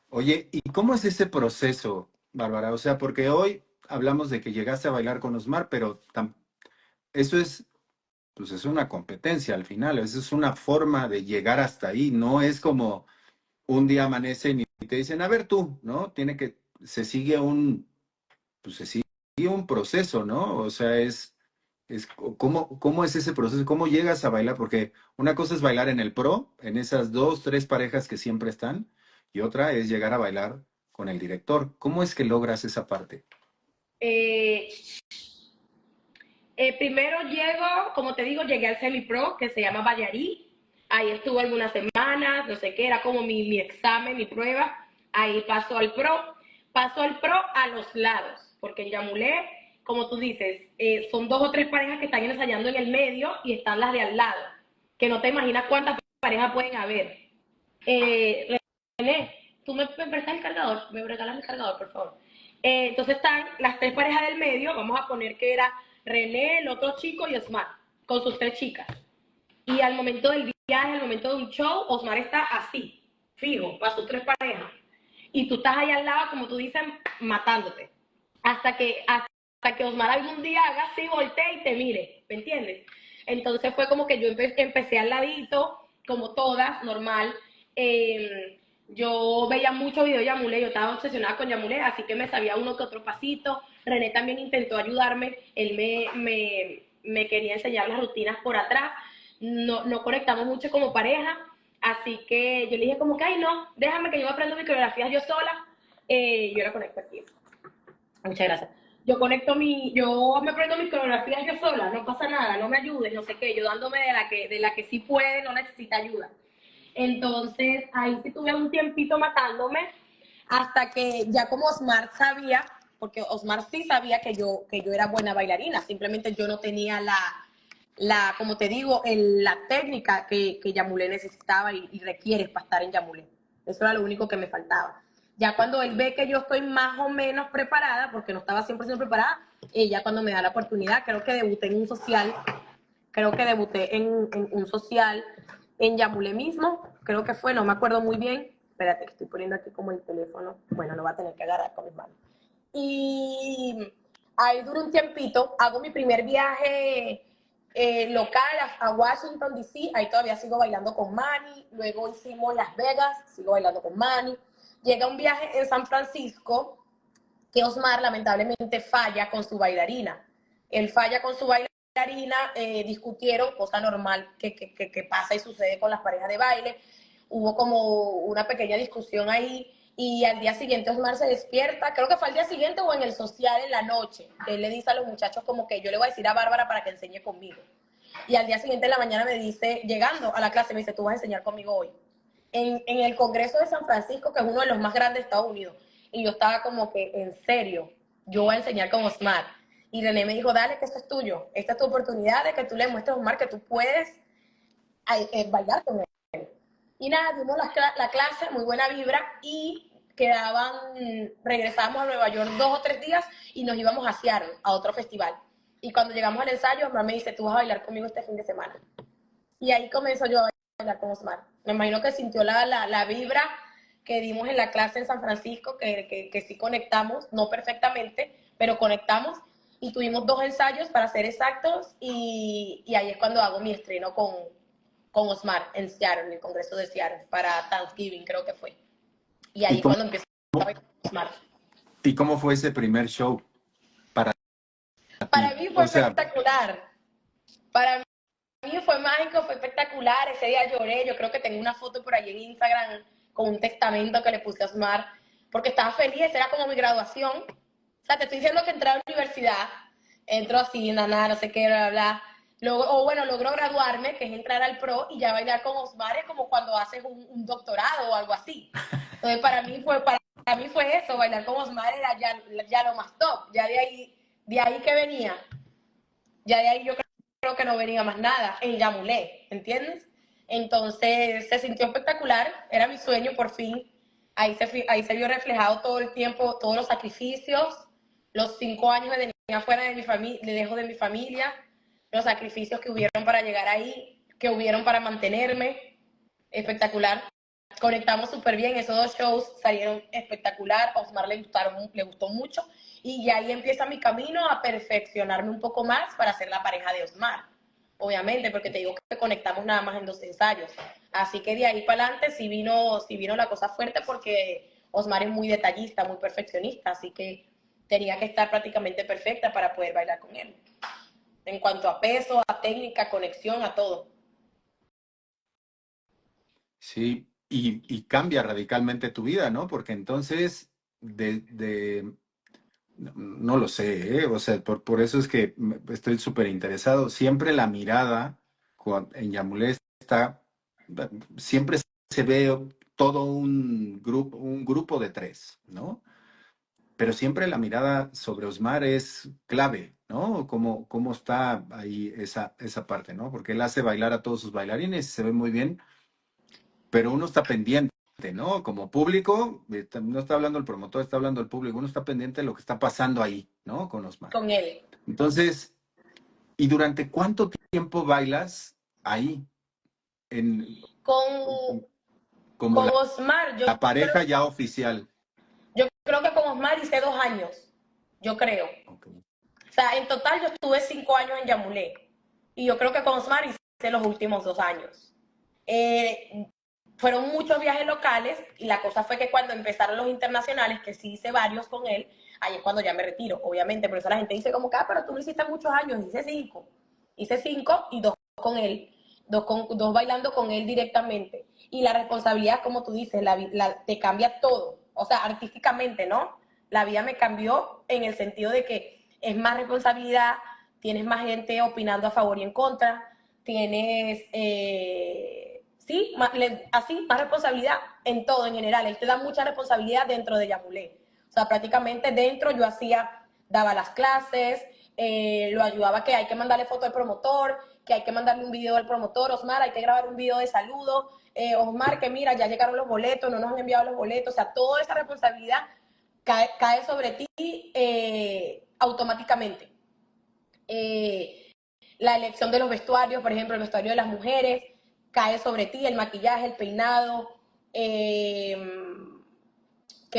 oye, ¿y cómo es ese proceso, Bárbara? O sea, porque hoy hablamos de que llegaste a bailar con Osmar, pero eso es, pues es una competencia al final, eso es una forma de llegar hasta ahí, no es como un día amanecen y te dicen, a ver tú, ¿no? Se sigue pues se sigue un proceso, ¿no? O sea, ¿cómo es ese proceso? ¿Cómo llegas a bailar? Porque una cosa es bailar en el pro, en esas dos, tres parejas que siempre están, y otra es llegar a bailar con el director. ¿Cómo es que logras esa parte? Eh, primero llego, como te digo, llegué al semi-pro que se llama Bayarí. Ahí estuve algunas semanas, no sé qué, era como mi examen, mi prueba. Ahí paso al pro. Paso al pro a los lados, porque en Yamulé, como tú dices, son 2 o 3 parejas que están ensayando en el medio y están las de al lado, que no te imaginas cuántas parejas pueden haber. René, tú me prestas el cargador, me regalas el cargador, por favor. Entonces están las 3 parejas del medio, vamos a poner que era René, el otro chico y Osmar, con sus 3 chicas. Y al momento del viaje, al momento de un show, Osmar está así, fijo, para sus 3 parejas. Y tú estás ahí al lado, como tú dices, matándote. Hasta que Osmar algún día haga así, voltee y te mire, ¿me entiendes? Entonces fue como que yo empecé al ladito, como todas, normal. Yo veía mucho video de Yamulé, yo estaba obsesionada con Yamulé, así que me sabía uno que otro pasito. René también intentó ayudarme, él me quería enseñar las rutinas por atrás. No conectamos mucho como pareja, así que yo le dije como que, ay no, déjame que yo aprendo mis coreografías yo sola. Yo la conecto aquí. Muchas gracias. Yo me aprendo mis coreografías yo sola, no pasa nada, no me ayudes, no sé qué, yo dándome de la que sí puede, no necesita ayuda. Entonces, ahí sí tuve un tiempito matándome, hasta que ya como Osmar sabía, porque Osmar sí sabía que yo era buena bailarina, simplemente yo no tenía como te digo, la técnica que Yamulé necesitaba y requiere para estar en Yamulé. Eso era lo único que me faltaba. Ya cuando él ve que yo estoy más o menos preparada, porque no estaba 100% preparada, ya cuando me da la oportunidad, creo que debuté en un social en Yamulé mismo, creo que fue, no me acuerdo muy bien. Espérate, que estoy poniendo aquí como el teléfono. Bueno, lo va a tener que agarrar con mis manos. Y ahí duró un tiempito, hago mi primer viaje local a Washington, D.C., ahí todavía sigo bailando con Manny, luego hicimos Las Vegas, sigo bailando con Manny. Llega un viaje en San Francisco, que Osmar lamentablemente falla con su bailarina. Él falla con su bailarina, discutieron, cosa normal que pasa y sucede con las parejas de baile. Hubo como una pequeña discusión ahí Y al día siguiente Osmar se despierta, creo que fue al día siguiente o en el social en la noche. Él le dice a los muchachos como que yo le voy a decir a Bárbara para que enseñe conmigo. Y al día siguiente en la mañana me dice, llegando a la clase, me dice, tú vas a enseñar conmigo hoy. En el Congreso de San Francisco, que es uno de los más grandes de Estados Unidos. Y yo estaba como que, en serio, yo voy a enseñar con Osmar. Y René me dijo, dale, que esto es tuyo. Esta es tu oportunidad de que tú le muestres a Osmar que tú puedes bailar con él. Y nada, dimos la clase, muy buena vibra, y regresábamos a Nueva York 2 o 3 días y nos íbamos a Seattle, a otro festival. Y cuando llegamos al ensayo, Osmar me dice, tú vas a bailar conmigo este fin de semana. Y ahí comenzó yo a bailar con Osmar. Me imagino que sintió la vibra que dimos en la clase en San Francisco, que sí conectamos, no perfectamente, pero conectamos. Y tuvimos 2 ensayos, para ser exactos, y ahí es cuando hago mi estreno con Osmar en Seattle, en el Congreso de Seattle, para Thanksgiving creo que fue. Y ahí ¿Y es cómo, cuando empiezo a bailar con Osmar. y cómo fue ese primer show para Para ti? mí fue O sea, espectacular. Para mí fue mágico, fue espectacular. Ese día lloré. Yo creo que tengo una foto por ahí en Instagram con un testamento que le puse a Osmar, porque estaba feliz. Era como mi graduación. O sea, te estoy diciendo que entré a la universidad, entro así, nada, no sé qué, bla, bla, bla. Luego, o bueno, logro graduarme, que es entrar al pro, y ya bailar con Osmar es como cuando haces un doctorado o algo así. Entonces, para mí fue eso, bailar con Osmar era ya lo más top. Ya de ahí que venía, ya de ahí yo creo que no venía más nada, en Yamulé, ¿entiendes? Entonces se sintió espectacular, era mi sueño por fin. Ahí se vio reflejado todo el tiempo, todos los sacrificios, los 5 años que tenía fuera de mi familia, lejos de mi familia, los sacrificios que hubieron para llegar ahí, que hubieron para mantenerme, espectacular. Conectamos súper bien, esos 2 shows salieron espectacular, a Osmar le gustó mucho, y ya ahí empieza mi camino a perfeccionarme un poco más para ser la pareja de Osmar, obviamente, porque te digo que conectamos nada más en 2 ensayos. Así que de ahí para adelante sí vino la cosa fuerte, porque Osmar es muy detallista, muy perfeccionista, así que tenía que estar prácticamente perfecta para poder bailar con él. En cuanto a peso, a técnica, conexión, a todo. sí, y cambia radicalmente tu vida, ¿no? Porque entonces, no lo sé, ¿eh? O sea, por eso es que estoy súper interesado. Siempre la mirada en Yamulé está, siempre se ve todo un grupo de tres, ¿no? Pero siempre la mirada sobre Osmar es clave, ¿no? Cómo está ahí esa parte, ¿no? Porque él hace bailar a todos sus bailarines y se ve muy bien, pero uno está pendiente, ¿no? Como público, no está hablando el promotor, está hablando el público, uno está pendiente de lo que está pasando ahí, ¿no? Con Osmar. Con él. Entonces, ¿y durante cuánto tiempo bailas ahí? En, Con, como con Osmar, la pareja ya oficial. yo creo que con Osmar hice 2 años, yo creo. Ok. O sea, en total yo estuve 5 años en Yamulé, y yo creo que con Osmar hice los últimos 2 años. Eh, Fueron muchos viajes locales, y la cosa fue que cuando empezaron los internacionales, que sí hice varios con él, ahí es cuando ya me retiro, obviamente. Por eso la gente dice como que, pero tú lo hiciste muchos años. Hice cinco y 2 con él, dos bailando con él directamente. Y la responsabilidad, como tú dices, te cambia todo, o sea, artísticamente, ¿no? La vida me cambió en el sentido de que es más responsabilidad, tienes más gente opinando a favor y en contra, tienes, sí, así, más responsabilidad en todo, en general. Él te da mucha responsabilidad dentro de Yamulé. O sea, prácticamente dentro yo daba las clases, lo ayudaba, que hay que mandarle foto al promotor, que hay que mandarle un video al promotor. Osmar, hay que grabar un video de saludo. Osmar, que mira, ya llegaron los boletos, no nos han enviado los boletos. O sea, toda esa responsabilidad cae sobre ti automáticamente. La elección de los vestuarios, por ejemplo, el vestuario de las mujeres, cae sobre ti, el maquillaje, el peinado. ¿Qué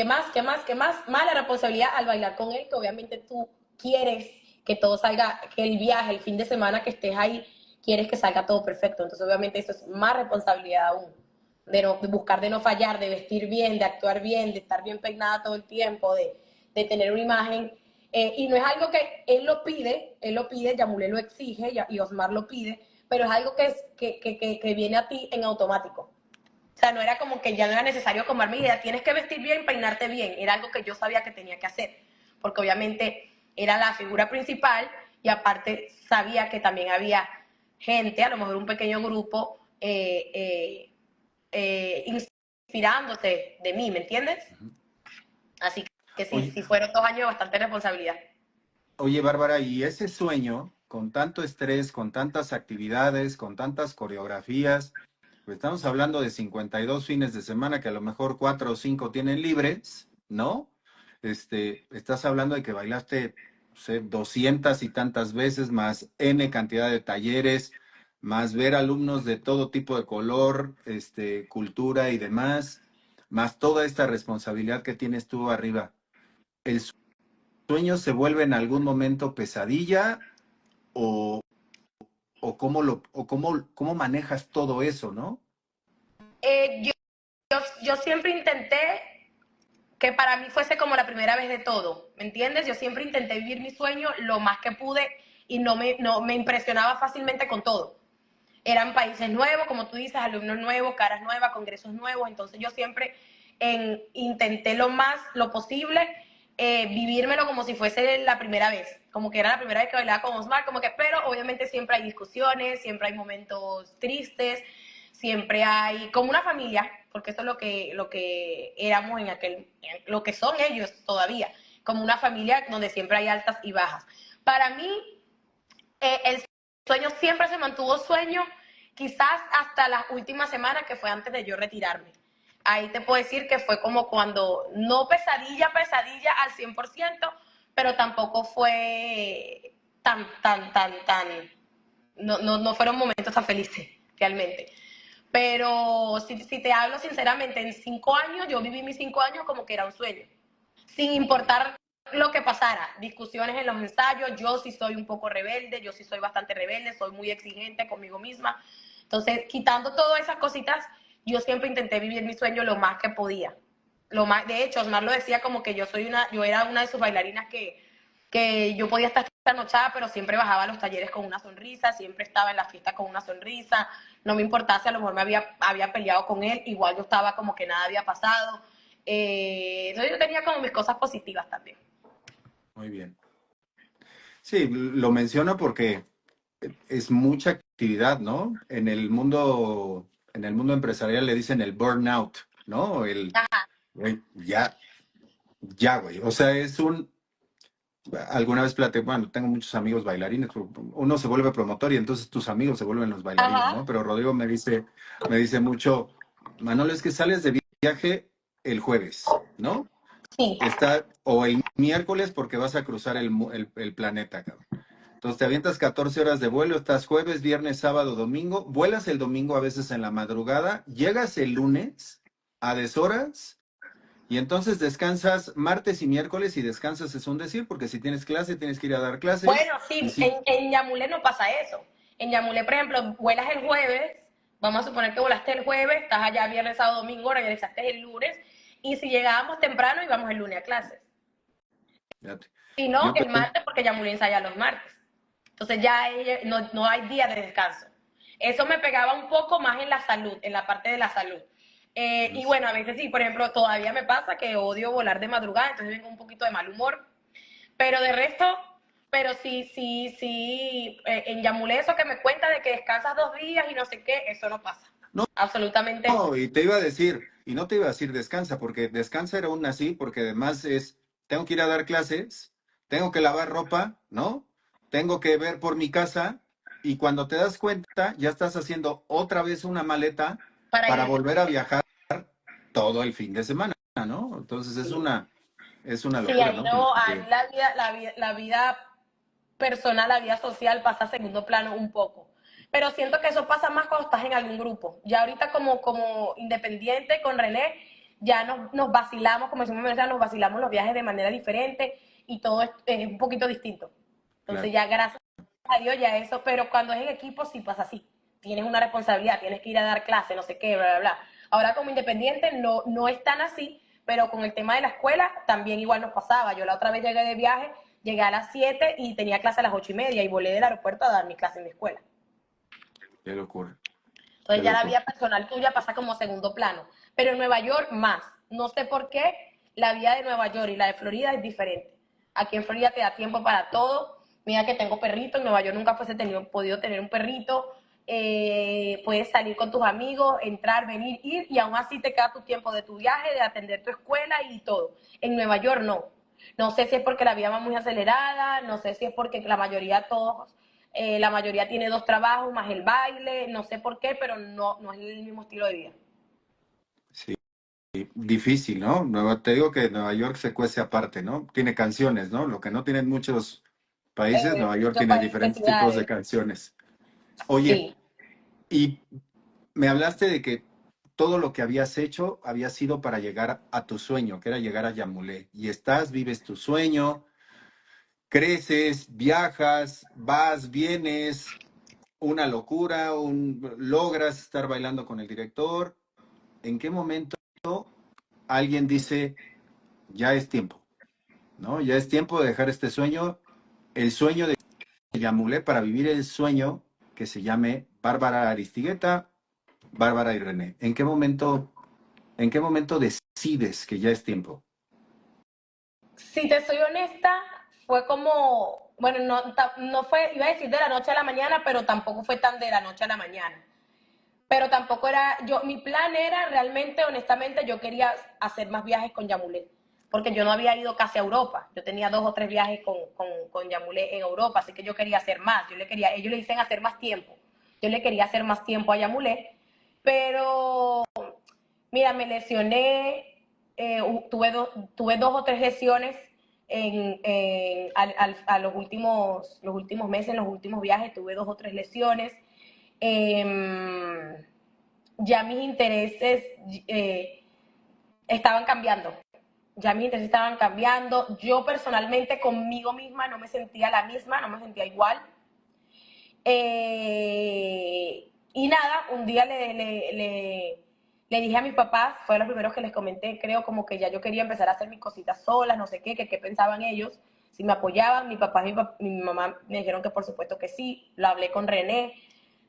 más? ¿Qué más? ¿Qué más? Más la responsabilidad al bailar con él, que obviamente tú quieres que todo salga, que el viaje, el fin de semana que estés ahí, quieres que salga todo perfecto. Entonces, obviamente, eso es más responsabilidad aún. De buscar de no fallar, de vestir bien, de actuar bien, de estar bien peinada todo el tiempo, de tener una imagen. Y no es algo que él lo pide, Yamulé lo exige y Osmar lo pide, pero es algo que viene a ti en automático. O sea, no era como que ya no era necesario comer mi idea, tienes que vestir bien, peinarte bien. Era algo que yo sabía que tenía que hacer, porque obviamente era la figura principal y aparte sabía que también había gente, a lo mejor un pequeño grupo, inspirándose de mí, ¿me entiendes? Ujú. Así que sí, Oye, sí fueron 2 años de bastante responsabilidad. oye, Bárbara, y ese sueño, con tanto estrés, con tantas actividades, con tantas coreografías, pues estamos hablando de 52 fines de semana que a lo mejor 4 o 5 tienen libres, ¿no? Estás hablando de que bailaste, no sé, 200 y tantas veces, más N cantidad de talleres, más ver alumnos de todo tipo de color, cultura y demás, más toda esta responsabilidad que tienes tú arriba. ¿El sueño se vuelve en algún momento pesadilla o, cómo manejas todo eso, ¿no? Eh, yo, yo siempre intenté que para mí fuese como la primera vez de todo, ¿me entiendes? Yo siempre intenté vivir mi sueño lo más que pude y no me impresionaba fácilmente con todo. Eran países nuevos, como tú dices, alumnos nuevos, caras nuevas, congresos nuevos, entonces yo siempre intenté lo posible, vivírmelo como si fuese la primera vez, como que era la primera vez que bailaba con Osmar, como que, pero obviamente siempre hay discusiones, siempre hay momentos tristes, siempre hay como una familia, porque eso es lo que éramos lo que son ellos todavía, como una familia donde siempre hay altas y bajas. Para mí, el sueño siempre se mantuvo sueño, quizás hasta las últimas semanas que fue antes de yo retirarme. Ahí te puedo decir que fue como cuando, no pesadilla, pesadilla al 100%, pero tampoco fue tan, no fueron momentos tan felices, realmente. Pero si te hablo sinceramente, en 5 años, yo viví mis 5 años como que era un sueño sin importar lo que pasara, discusiones en los ensayos, yo sí soy un poco rebelde, yo sí soy bastante rebelde, soy muy exigente conmigo misma. Entonces, quitando todas esas cositas, yo siempre intenté vivir mi sueño lo más que podía. De hecho, Osmar lo decía como que yo era una de sus bailarinas que yo podía estar trasnochada, pero siempre bajaba a los talleres con una sonrisa, siempre estaba en la fiesta con una sonrisa, no me importaba si a lo mejor había peleado con él, igual yo estaba como que nada había pasado. Entonces yo tenía como mis cosas positivas también. Muy bien. Sí, lo menciono porque es mucha actividad, ¿no? En el mundo empresarial le dicen el burnout, ¿no? Güey, ya, güey. O sea, alguna vez bueno, tengo muchos amigos bailarines, uno se vuelve promotor y entonces tus amigos se vuelven los bailarines, ¿no? Ajá, Pero Rodrigo me dice mucho, Manolo, es que sales de viaje el jueves, ¿no? sí. O el miércoles porque vas a cruzar el planeta, cabrón. Entonces te avientas 14 horas de vuelo, estás jueves, viernes, sábado, domingo, vuelas el domingo a veces en la madrugada, llegas el lunes a deshoras y entonces descansas martes y miércoles y descansas es un decir, porque si tienes clase tienes que ir a dar clase Bueno, y sí, si... en Yamulé no pasa eso. En Yamulé, por ejemplo, vuelas el jueves, vamos a suponer que volaste el jueves, estás allá viernes, sábado, domingo, regresaste el lunes, y si llegábamos temprano íbamos el lunes a clases. Fíjate, Si no, yo el martes, porque Yamulé ensaya los martes. Entonces ya no hay día de descanso. Eso me pegaba un poco más en la salud, en la parte de la salud. Y pues, bueno, a veces sí, por ejemplo, todavía me pasa que odio volar de madrugada, entonces vengo un poquito de mal humor. Pero de resto, pero sí, en Yamulé eso que me cuenta de que descansas 2 días y no sé qué, eso no pasa. no, Absolutamente no. no, y te iba a decir, y no te iba a decir descansa, porque descansa era un así, porque además tengo que ir a dar clases, tengo que lavar ropa, ¿no? Tengo que ver por mi casa, y cuando te das cuenta, ya estás haciendo otra vez una maleta Para para ir. volver a viajar todo el fin de semana, ¿no? Entonces Sí, es una sí, locura, ahí ¿no? no, ahí Porque, la vida personal, la vida social pasa a segundo plano un poco. Pero siento que eso pasa más cuando estás en algún grupo. Ya ahorita como independiente con René, ya nos vacilamos, como decimos en Venezuela, nos vacilamos los viajes de manera diferente y todo es un poquito distinto. Entonces claro, ya gracias a Dios ya eso, pero cuando es en equipo sí pasa así. Tienes una responsabilidad, tienes que ir a dar clase, no sé qué, bla, bla, bla. Ahora como independiente no es tan así, pero con el tema de la escuela también igual nos pasaba. Yo la otra vez llegué de viaje, llegué a las 7 y tenía clase a las 8:30 y volé del aeropuerto a dar mi clase en mi escuela. qué locura. qué Entonces ya la loco. vida personal tuya pasa como segundo plano. Pero en Nueva York más. No sé por qué la vida de Nueva York y la de Florida es diferente. Aquí en Florida te da tiempo para todo. Mira que tengo perrito, en Nueva York nunca podido tener un perrito. Puedes salir con tus amigos, entrar, venir, ir, y aún así te queda tu tiempo de tu viaje, de atender tu escuela y todo. En Nueva York no. No sé si es porque la vida va muy acelerada, no sé si es porque la mayoría tiene 2 trabajos más el baile, no sé por qué, pero no es el mismo estilo de vida. Sí, difícil, ¿no? Te digo que Nueva York se cuece aparte, ¿no? Tiene canciones, ¿no? Lo que no tienen muchos países, Nueva York Muchos tiene países, diferentes tipos de ciudades. canciones. Oye, Sí, y me hablaste de que todo lo que habías hecho había sido para llegar a tu sueño, que era llegar a Yamulé. Y vives tu sueño, creces, viajas, vas, vienes, una locura, logras estar bailando con el director. ¿En qué momento alguien dice, ya es tiempo, ¿no? Ya es tiempo de dejar este sueño, el sueño de Yamulé, para vivir el sueño que se llame Bárbara Aristigueta, Bárbara y René? ¿En qué momento decides que ya es tiempo? si te soy honesta, fue como, bueno, no fue, iba a decir de la noche a la mañana, pero tampoco fue tan de la noche a la mañana. Pero tampoco mi plan era realmente, honestamente, yo quería hacer más viajes con Yamulé, porque yo no había ido casi a Europa. Yo tenía 2 o 3 viajes con Yamulé en Europa, así que yo quería hacer más. Ellos le dicen hacer más tiempo. Yo le quería hacer más tiempo a Yamulé, pero mira, me lesioné, tuve 2 o 3 lesiones a los últimos meses, en los últimos viajes, tuve 2 o 3 lesiones. Eh, ya mis intereses eh, estaban cambiando. Ya mis intereses estaban cambiando. Yo personalmente conmigo misma no me sentía la misma, no me sentía igual. Y nada, un día le dije a mis papás, fue de los primeros que les comenté, creo, como que ya yo quería empezar a hacer mis cositas solas, no sé qué pensaban ellos, si me apoyaban. Mi papá y mi mamá me dijeron que por supuesto que sí. Lo hablé con René.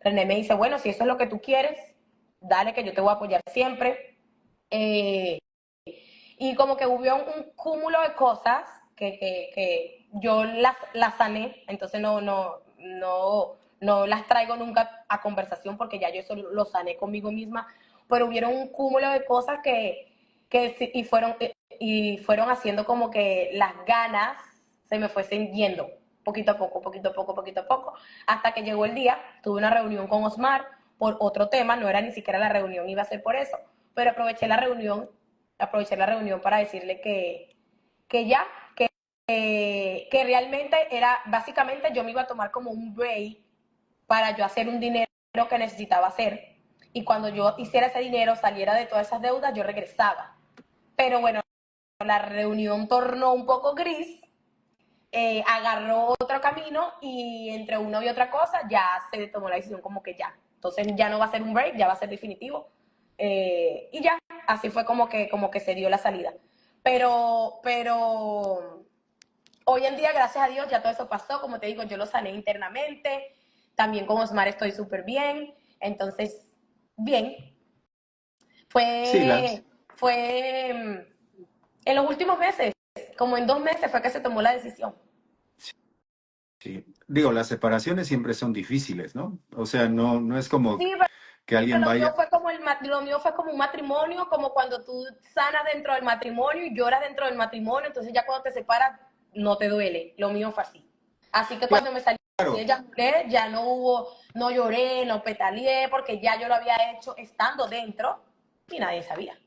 René me dice, bueno, si eso es lo que tú quieres, dale, que yo te voy a apoyar siempre. Eh, y como que hubo un cúmulo de cosas que yo las sané, entonces no las traigo nunca a conversación porque ya yo eso lo sané conmigo misma, pero hubieron un cúmulo de cosas y fueron haciendo como que las ganas se me fuesen yendo poquito a poco, poquito a poco, poquito a poco, hasta que llegó el día. Tuve una reunión con Osmar por otro tema, no era ni siquiera la reunión, iba a ser por eso, pero aproveché la reunión para decirle que ya, que realmente era, básicamente yo me iba a tomar como un break para yo hacer un dinero que necesitaba hacer. Y cuando yo hiciera ese dinero, saliera de todas esas deudas, yo regresaba. Pero bueno, la reunión tornó un poco gris, agarró otro camino y entre una y otra cosa ya se tomó la decisión como que ya. Entonces ya no va a ser un break, ya va a ser definitivo. Y ya, así fue como que se dio la salida. Pero hoy en día, gracias a Dios, ya todo eso pasó. Como te digo, yo lo sané internamente. También con Osmar estoy súper bien. Entonces, bien. Sí, Fue en los últimos meses, como en 2 meses fue que se tomó la decisión. sí. Digo, las separaciones siempre son difíciles, ¿no? O sea, no es como Sí, que pero alguien lo mío vaya. fue lo mío fue como un matrimonio, como cuando tú sanas dentro del matrimonio y lloras dentro del matrimonio, entonces ya cuando te separas no te duele. Lo mío fue así. Así que cuando me salí de Claro, Yamulé, ya no lloré, no petaleé, porque ya yo lo había hecho estando dentro y nadie sabía.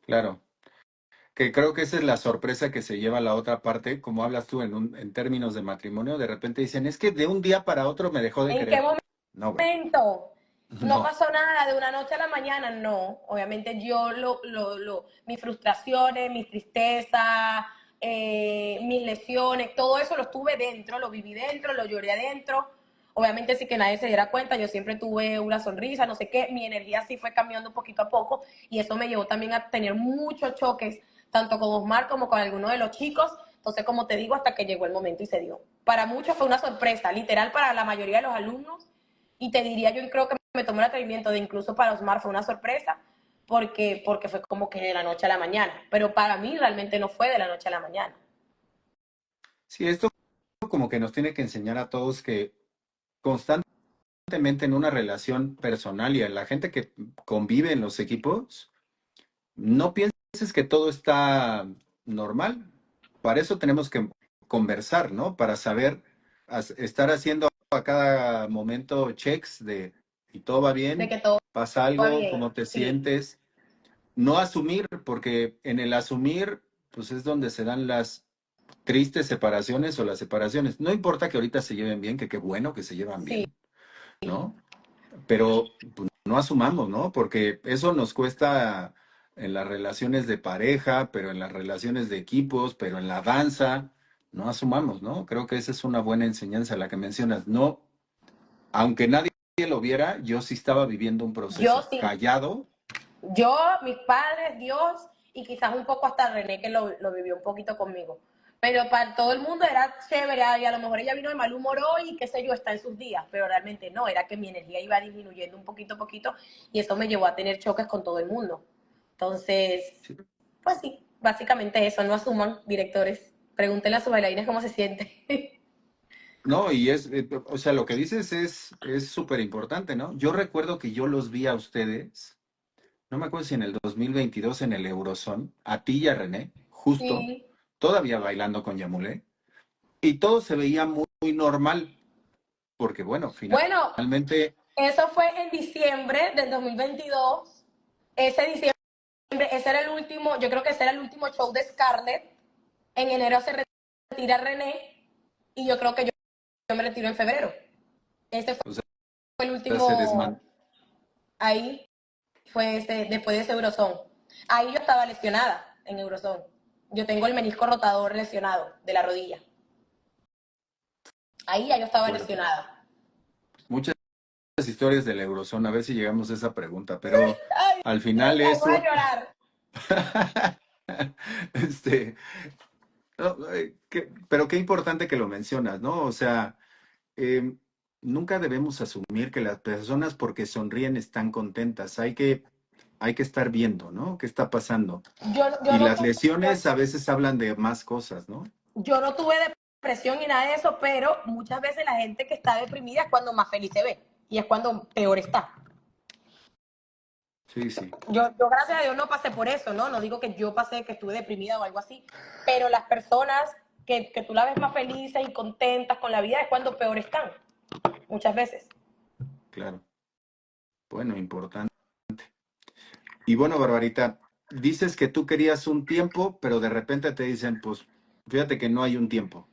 claro. Que creo que esa es la sorpresa que se lleva la otra parte, como hablas tú en términos de matrimonio, de repente dicen, es que de un día para otro me dejó de ¿En qué querer. No, güey, momento? No no, pasó nada de una noche a la mañana, no. Obviamente yo mis frustraciones, mis tristezas, mis lesiones, todo eso lo estuve dentro, lo viví dentro, lo lloré adentro. Obviamente sin que nadie se diera cuenta, yo siempre tuve una sonrisa, no sé qué, mi energía sí fue cambiando poquito a poco y eso me llevó también a tener muchos choques, tanto con Osmar como con algunos de los chicos. Entonces, como te digo, hasta que llegó el momento y se dio. Para muchos fue una sorpresa, literal para la mayoría de los alumnos, y te diría, yo creo que me tomó el atrevimiento de incluso para Osmar fue una sorpresa, porque fue como que de la noche a la mañana, pero para mí realmente no fue de la noche a la mañana. Sí, esto como que nos tiene que enseñar a todos que constantemente en una relación personal y a la gente que convive en los equipos, no pienses que todo está normal. Para eso tenemos que conversar, ¿no? Para saber estar haciendo a cada momento checks de y todo va De bien, que todo pasa va algo, bien, cómo te sí. sientes. No asumir, porque en el asumir, pues es donde se dan las tristes separaciones o las separaciones. No importa que ahorita se lleven bien, que qué bueno que se llevan Sí, bien, ¿no? Pero pues, no asumamos, ¿no? Porque eso nos cuesta en las relaciones de pareja, pero en las relaciones de equipos, pero en la danza, no asumamos, ¿no? Creo que esa es una buena enseñanza la que mencionas. No, aunque nadie lo viera, yo sí estaba viviendo un yo proceso sí, callado. yo, mis padres, Dios y quizás un poco hasta René que lo vivió un poquito conmigo. Pero para todo el mundo era chévere y a lo mejor ella vino de mal humor hoy y qué sé yo, está en sus días, pero realmente no, era que mi energía iba disminuyendo un poquito a poquito y eso me llevó a tener choques con todo el mundo. Entonces, pues sí, básicamente eso, no asuman, directores. Pregúntenle a sus bailarines cómo se siente. No, y o sea, lo que dices es súper importante, ¿no? Yo recuerdo que yo los vi a ustedes, no me acuerdo si en el 2022 en el Eurozone, a ti y a René, justo, Sí. todavía bailando con Yamulé, y todo se veía muy, muy normal, porque bueno, Bueno, finalmente, eso fue en diciembre del 2022. Ese diciembre, ese era el último, yo creo que ese era el último show de Scarlett. En enero se retira René y yo creo que yo me retiro en febrero. Ese o sea, fue el se último, desman... ahí fue después de ese Eurozone. Ahí yo estaba lesionada en Eurozone. Yo tengo el menisco rotador lesionado de la rodilla. Ahí ya yo estaba fuerte. lesionada. Muchas historias del Eurozone, a ver si llegamos a esa pregunta, pero Ay, al Dios, final ya voy a eso, llorar. este, no, pero qué importante que lo mencionas, ¿no? O sea, eh, nunca debemos asumir que las personas porque sonríen están contentas. Hay que estar viendo, ¿no? ¿Qué está pasando? Yo Y no las tuve, lesiones a veces hablan de más cosas, ¿no? yo no tuve depresión ni nada de eso, pero muchas veces la gente que está deprimida es cuando más feliz se ve y es cuando peor está. Sí, sí, Yo gracias a Dios no pasé por eso, ¿no? No digo que yo pasé, que estuve deprimida o algo así, pero las personas que tú la ves más felices y contentas con la vida es cuando peor están, muchas veces. claro. Bueno, importante. Y bueno, Barbarita, dices que tú querías un tiempo, pero de repente te dicen, pues, fíjate que no hay un tiempo.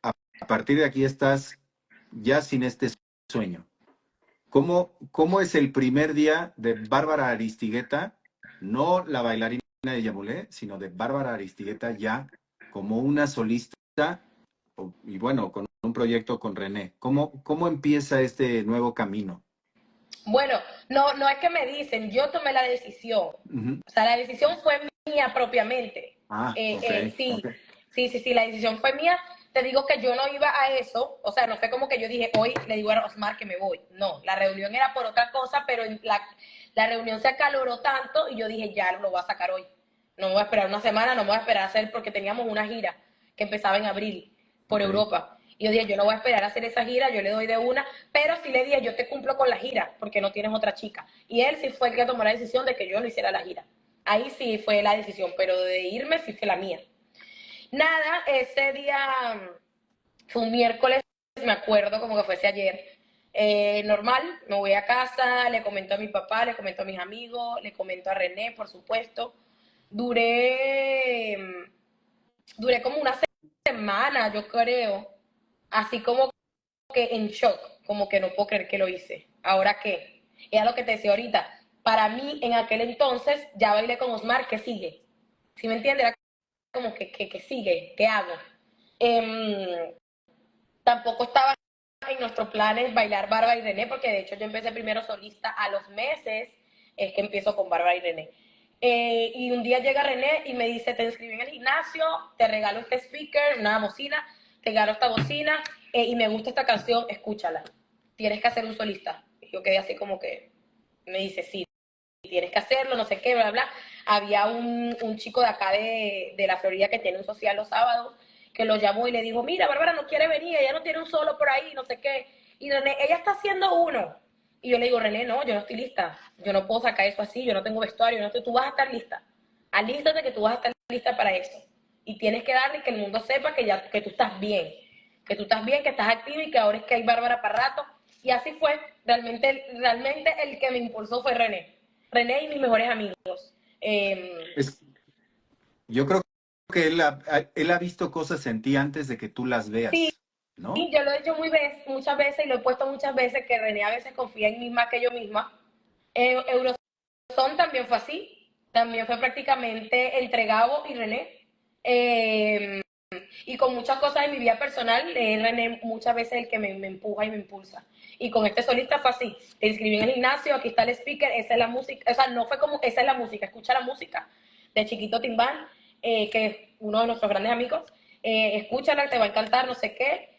A partir de aquí estás ya sin este sueño. ¿Cómo es el primer día de Bárbara Aristigueta? No la bailarina de Yamulé, sino de Bárbara Aristigueta ya como una solista y bueno, con un proyecto con René. ¿Cómo empieza este nuevo camino? Bueno, no es que me dicen, yo tomé la decisión. Ujú. O sea, la decisión fue mía propiamente. Ah, ok. Sí, sí, la decisión fue mía. Te digo que yo no iba a eso, o sea, no fue como que yo dije, hoy le digo a Osmar que me voy. No, la reunión era por otra cosa, pero la reunión se acaloró tanto y yo dije, ya lo voy a sacar hoy. No me voy a esperar una semana, no me voy a esperar a hacer, porque teníamos una gira que empezaba en abril por Ok, Europa. Y yo dije, yo no voy a esperar a hacer esa gira, yo le doy de una, pero sí le dije, yo te cumplo con la gira, porque no tienes otra chica. Y él sí fue el que tomó la decisión de que yo no hiciera la gira. Ahí sí fue la decisión, pero de irme sí fue la mía. Nada, ese día fue un miércoles, me acuerdo como que fuese ayer. Normal, me voy a casa, le comento a mi papá, le comento a mis amigos, le comento a René, por supuesto. Duré, duré como una semana, yo creo, así como que en shock, como que no puedo creer que lo hice. ¿Ahora qué? Era lo que te decía ahorita. Para mí, en aquel entonces, ya bailé con Osmar, ¿qué sigue? ¿Sí me entiendes? Era como que sigue, ¿qué hago? Tampoco estaba en nuestros planes bailar Bárbara y René, porque de hecho yo empecé primero solista a los meses, es que empiezo con Bárbara y René. Y un día llega René y me dice, te inscribí en el gimnasio, te regalo este speaker, una bocina, te regalo esta bocina y me gusta esta canción, escúchala. Tienes que hacer un solista. yo quedé así como que, me dice, sí, tienes que hacerlo, no sé qué, bla, bla. Había un chico de acá de la Florida que tiene un social los sábados, que lo llamó y le dijo, mira, Bárbara no quiere venir, ella no tiene un solo por ahí, no sé qué. Y René, ella está haciendo uno. Y yo le digo, René, no, yo no estoy lista, yo no puedo sacar eso así, yo no tengo vestuario, no estoy, tú vas a estar lista. Alístate que tú vas a estar lista para eso. Y tienes que darle que el mundo sepa que ya que tú estás bien, que tú estás bien, que estás activa y que ahora es que hay Bárbara para rato. Y así fue. Realmente el que me impulsó fue René. René y mis mejores amigos. Es, yo creo que él ha visto cosas en ti antes de que tú las Sí, veas, ¿no? yo lo he hecho muchas veces y lo he puesto muchas veces que René a veces confía en mí más que yo misma. Eurozone también fue así. También fue prácticamente entre Gabo y René. Eh, y con muchas cosas en mi vida personal, René muchas veces el que me empuja y me impulsa. Y con este solista fue así. Te inscribí en el gimnasio, aquí está el speaker, esa es la música. O sea, no fue como, esa es la música, escucha la música de Chiquito Timbán, que es uno de nuestros grandes amigos. Escúchala, te va a encantar, no sé qué.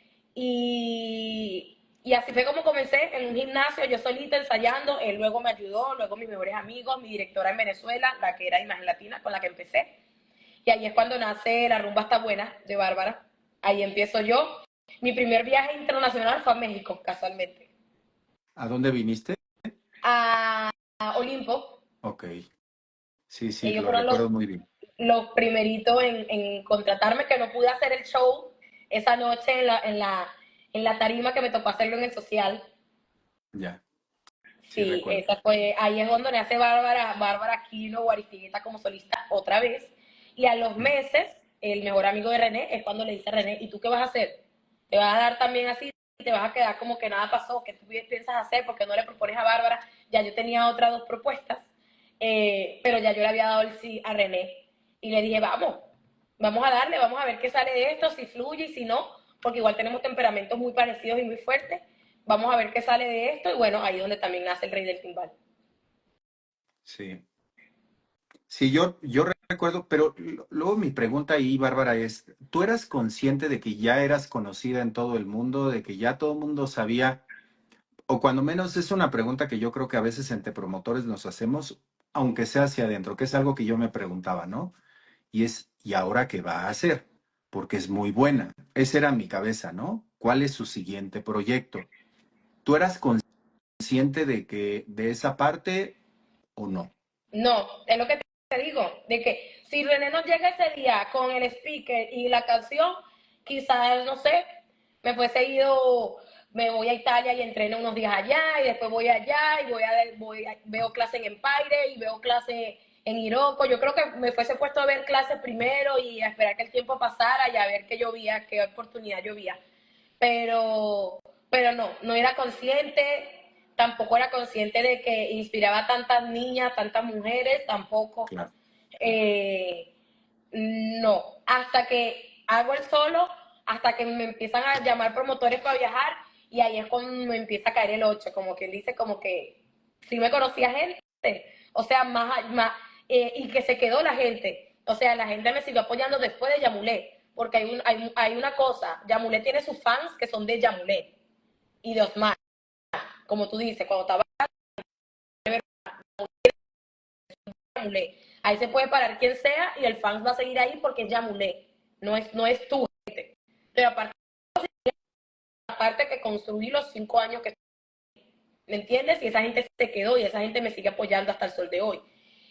Y así fue como comencé en un gimnasio, yo solita ensayando. Él luego me ayudó, luego mis mejores amigos, mi directora en Venezuela, la que era Imagen Latina, con la que empecé. Y ahí es cuando nace La Rumba Está Buena, de Bárbara. Ahí empiezo yo. Mi primer viaje internacional fue a México, casualmente. ¿A dónde viniste? A Olimpo. Ok. Sí, sí, Ellos lo fueron recuerdo muy bien. los primeritos en contratarme, que no pude hacer el show esa noche en la tarima, que me tocó hacerlo en el social. Ya, sí Sí, recuerdo. esa fue, ahí es donde nace Bárbara Aquino Guaristigueta como solista otra vez. Y a los Mm. meses, el mejor amigo de René es cuando le dice a René, ¿y tú qué vas a hacer? ¿Te vas a dar también así? ¿Te vas a quedar como que nada pasó? ¿Qué tú piensas hacer? Porque no le propones a Bárbara. Ya yo tenía otras dos propuestas, pero ya yo le había dado el sí a René. Y le dije, vamos a darle, vamos a ver qué sale de esto, si fluye y si no, porque igual tenemos temperamentos muy parecidos y muy fuertes. Vamos a ver qué sale de esto. Y bueno, ahí es donde también nace el rey del timbal. Sí. Sí, yo recuerdo, pero luego mi pregunta ahí, Bárbara, es, ¿tú eras consciente de que ya eras conocida en todo el mundo, de que ya todo el mundo sabía, o cuando menos es una pregunta que yo creo que a veces entre promotores nos hacemos, aunque sea hacia adentro, que es algo que yo me preguntaba, ¿no? Y es, ¿y ahora qué va a hacer? Porque es muy buena. Esa era mi cabeza, ¿no? ¿Cuál es su siguiente proyecto? ¿Tú eras consciente de que de esa parte o no? No, es lo que te digo, de que si René no llega ese día con el speaker y la canción, quizás, no sé, me fuese ido, me voy a Italia y entreno unos días allá, y después voy allá y veo clase en Empire y veo clase en Iroko. Yo creo que me fuese puesto a ver clases primero y a esperar que el tiempo pasara y a ver qué llovía, qué oportunidad llovía. pero, pero no era consciente, tampoco era consciente de que inspiraba a tantas niñas, tantas mujeres, tampoco. Claro. Eh, no, hasta que hago el solo, hasta que me empiezan a llamar promotores para viajar, y ahí es cuando me empieza a caer el 8 como que él dice, como que sí me conocía gente, o sea, y que se quedó la gente, o sea, la gente me siguió apoyando después de Yamulé, porque hay una cosa, Yamulé tiene sus fans que son de Yamulé y de Osmar, como tú dices, cuando estaba Yamulé, ahí se puede parar quien sea y el fan va a seguir ahí porque es Yamulé, no es tú, pero aparte que construí los 5 años que, ¿me entiendes? Y esa gente se quedó y esa gente me sigue apoyando hasta el sol de hoy.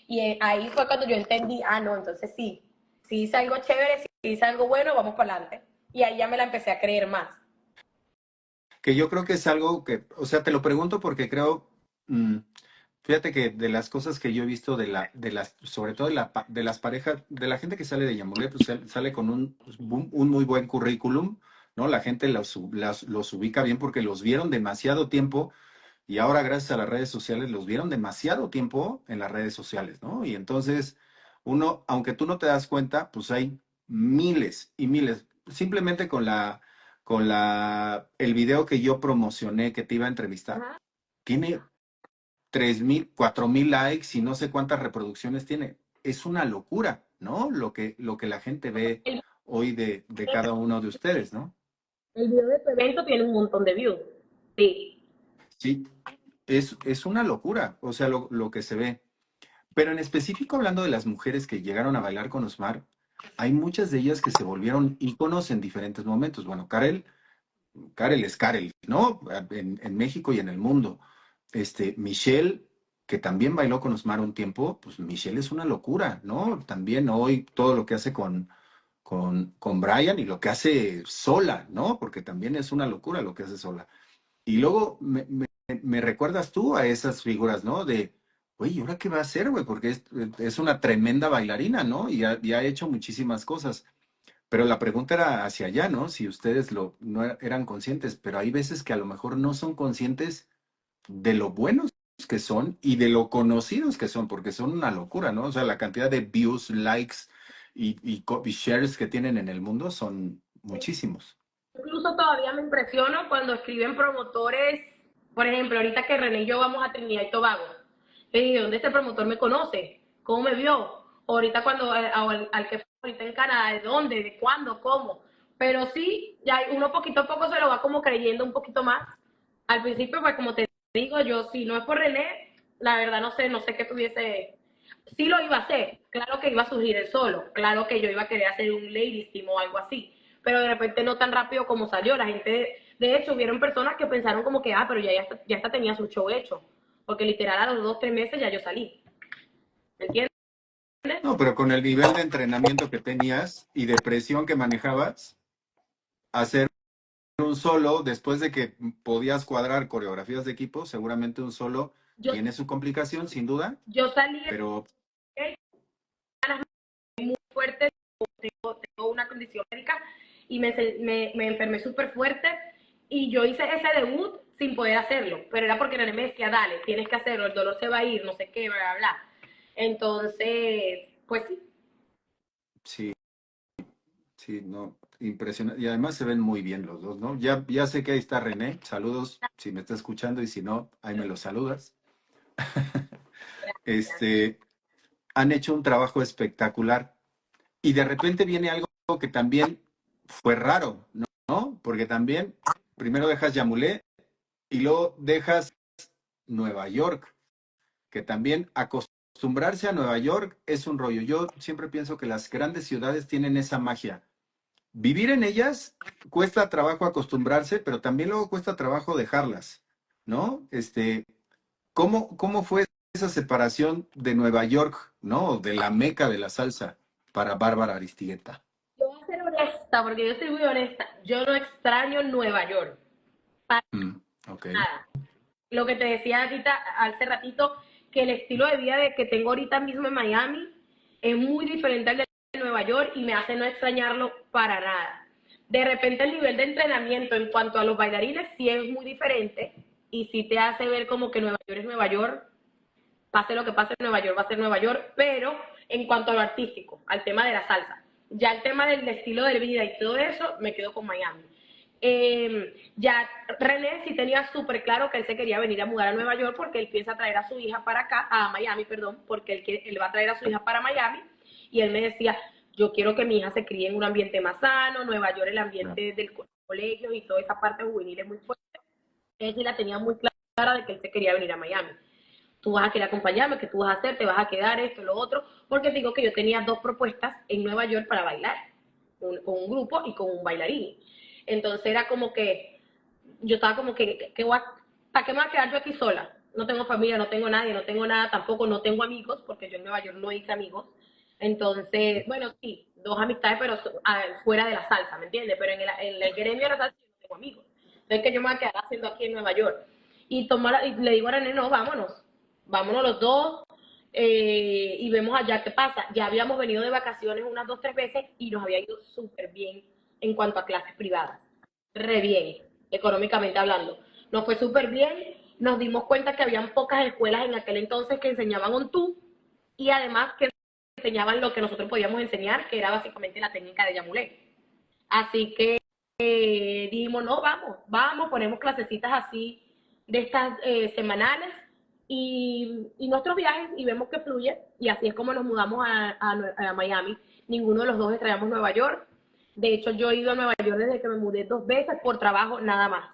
Y ahí fue cuando yo entendí, no, entonces sí hice algo chévere, sí hice algo bueno, vamos para adelante. Y ahí ya me la empecé a creer más. Que yo creo que es algo que, o sea, te lo pregunto porque creo, fíjate que de las cosas que yo he visto sobre todo de las parejas, de la gente que sale de Yamulé, pues sale con un muy buen currículum, ¿no? La gente los ubica bien porque los vieron demasiado tiempo y ahora gracias a las redes sociales los vieron demasiado tiempo en las redes sociales, ¿no? Y entonces uno, aunque tú no te das cuenta, pues hay miles y miles, simplemente el video que yo promocioné que te iba a entrevistar, Ajá. tiene 3,000, 4,000 likes y no sé cuántas reproducciones tiene. Es una locura, ¿no? Lo que la gente ve El, hoy de cada uno de ustedes, ¿no? el video de tu evento tiene un montón de views. Sí. Sí. es una locura, o sea, lo que se ve. Pero en específico, hablando de las mujeres que llegaron a bailar con Osmar, hay muchas de ellas que se volvieron íconos en diferentes momentos. Bueno, Karel es Karel, ¿no? En México y en el mundo. Michelle, que también bailó con Osmar un tiempo, pues Michelle es una locura, ¿no? También hoy todo lo que hace con Brian y lo que hace sola, ¿no? Porque también es una locura lo que hace sola. Y luego me recuerdas tú a esas figuras, ¿no? De, oye, ¿y ahora qué va a hacer, güey? Porque es una tremenda bailarina, ¿no? Y ha hecho muchísimas cosas. Pero la pregunta era hacia allá, ¿no? Si ustedes no eran conscientes, pero hay veces que a lo mejor no son conscientes de lo buenos que son y de lo conocidos que son, porque son una locura, ¿no? O sea, la cantidad de views, likes y shares que tienen en el mundo son muchísimos. Incluso todavía me impresiono cuando escriben promotores, por ejemplo, ahorita que René y yo vamos a Trinidad y Tobago. Le dije, ¿dónde este promotor me conoce? ¿Cómo me vio? Ahorita cuando al que fue ahorita en Canadá, ¿de dónde? ¿De cuándo? ¿Cómo? Pero sí, ya uno poquito a poco se lo va como creyendo un poquito más. Al principio, pues como te digo, yo si no es por René, la verdad no sé qué tuviese. Sí lo iba a hacer, claro que iba a surgir el solo, claro que yo iba a querer hacer un ladies team o algo así, pero de repente no tan rápido como salió. La gente, de hecho, hubieron personas que pensaron como que, pero ya está tenía su show hecho, porque literal a los 2, 3 meses ya yo salí, ¿me entiendes? No, pero con el nivel de entrenamiento que tenías y de presión que manejabas, hacer un solo, después de que podías cuadrar coreografías de equipo, seguramente un solo Yo, tiene su complicación, sin duda, yo salí pero muy fuerte, tengo una condición médica y me enfermé súper fuerte y yo hice ese debut sin poder hacerlo, pero era porque René me decía, dale, tienes que hacerlo, el dolor se va a ir, no sé qué, bla, bla, bla. Entonces, pues sí. sí, sí, no, impresionante. Y además se ven muy bien los dos, ¿no? Ya sé que ahí está René, saludos si me está escuchando y si no, ahí me lo saludas. Este, Han hecho un trabajo espectacular y de repente viene algo que también fue raro, ¿no? Porque también primero dejas Yamulé y luego dejas Nueva York, que también acostumbrarse a Nueva York es un rollo. Yo siempre pienso que las grandes ciudades tienen esa magia. Vivir en ellas cuesta trabajo acostumbrarse, pero también luego cuesta trabajo dejarlas, ¿no? ¿Cómo fue esa separación de Nueva York, ¿no? De la meca de la salsa para Bárbara Aristigueta. Yo voy a ser honesta, porque yo soy muy honesta. Yo no extraño Nueva York, para Mm, ok. nada. Lo que te decía ahorita, hace ratito, que el estilo de vida que tengo ahorita mismo en Miami es muy diferente al de Nueva York y me hace no extrañarlo para nada. De repente el nivel de entrenamiento en cuanto a los bailarines sí es muy diferente y sí te hace ver como que Nueva York es Nueva York, pase lo que pase en Nueva York, va a ser Nueva York, pero en cuanto a lo artístico, al tema de la salsa, ya el tema del estilo de vida y todo eso, me quedo con Miami. Ya René sí tenía súper claro que él se quería venir a mudar a Nueva York porque él piensa traer a su hija para acá, a Miami, perdón, porque él va a traer a su hija para Miami y él me decía, yo quiero que mi hija se críe en un ambiente más sano, Nueva York el No. ambiente del colegio y toda esa parte juvenil es muy fuerte. Él sí la tenía muy clara de que él se quería venir a Miami. Tú vas a querer acompañarme, que tú vas a hacer, te vas a quedar esto, lo otro, porque te digo que yo tenía 2 propuestas en Nueva York para bailar, con un grupo y con un bailarín. Entonces era como que, yo estaba como que ¿para qué me voy a quedar yo aquí sola? No tengo familia, no tengo nadie, no tengo nada, tampoco no tengo amigos, porque yo en Nueva York no hice amigos. Entonces, bueno, sí, 2 amistades, pero fuera de la salsa, ¿me entiendes? Pero en el gremio de la salsa yo no tengo amigos. Entonces, que yo me voy a quedar haciendo aquí en Nueva York. Y le digo a René, no, vámonos los dos y vemos allá qué pasa. Ya habíamos venido de vacaciones unas 2, 3 veces y nos había ido súper bien en cuanto a clases privadas. Re bien, económicamente hablando. Nos fue súper bien, nos dimos cuenta que habían pocas escuelas en aquel entonces que enseñaban on tú y además que enseñaban lo que nosotros podíamos enseñar, que era básicamente la técnica de Yamulé. Así que dijimos, no, vamos, ponemos clasecitas así de estas semanales y nuestros viajes y vemos que fluye y así es como nos mudamos a Miami. Ninguno de los dos extrañamos Nueva York. De hecho, yo he ido a Nueva York desde que me mudé 2 veces por trabajo nada más.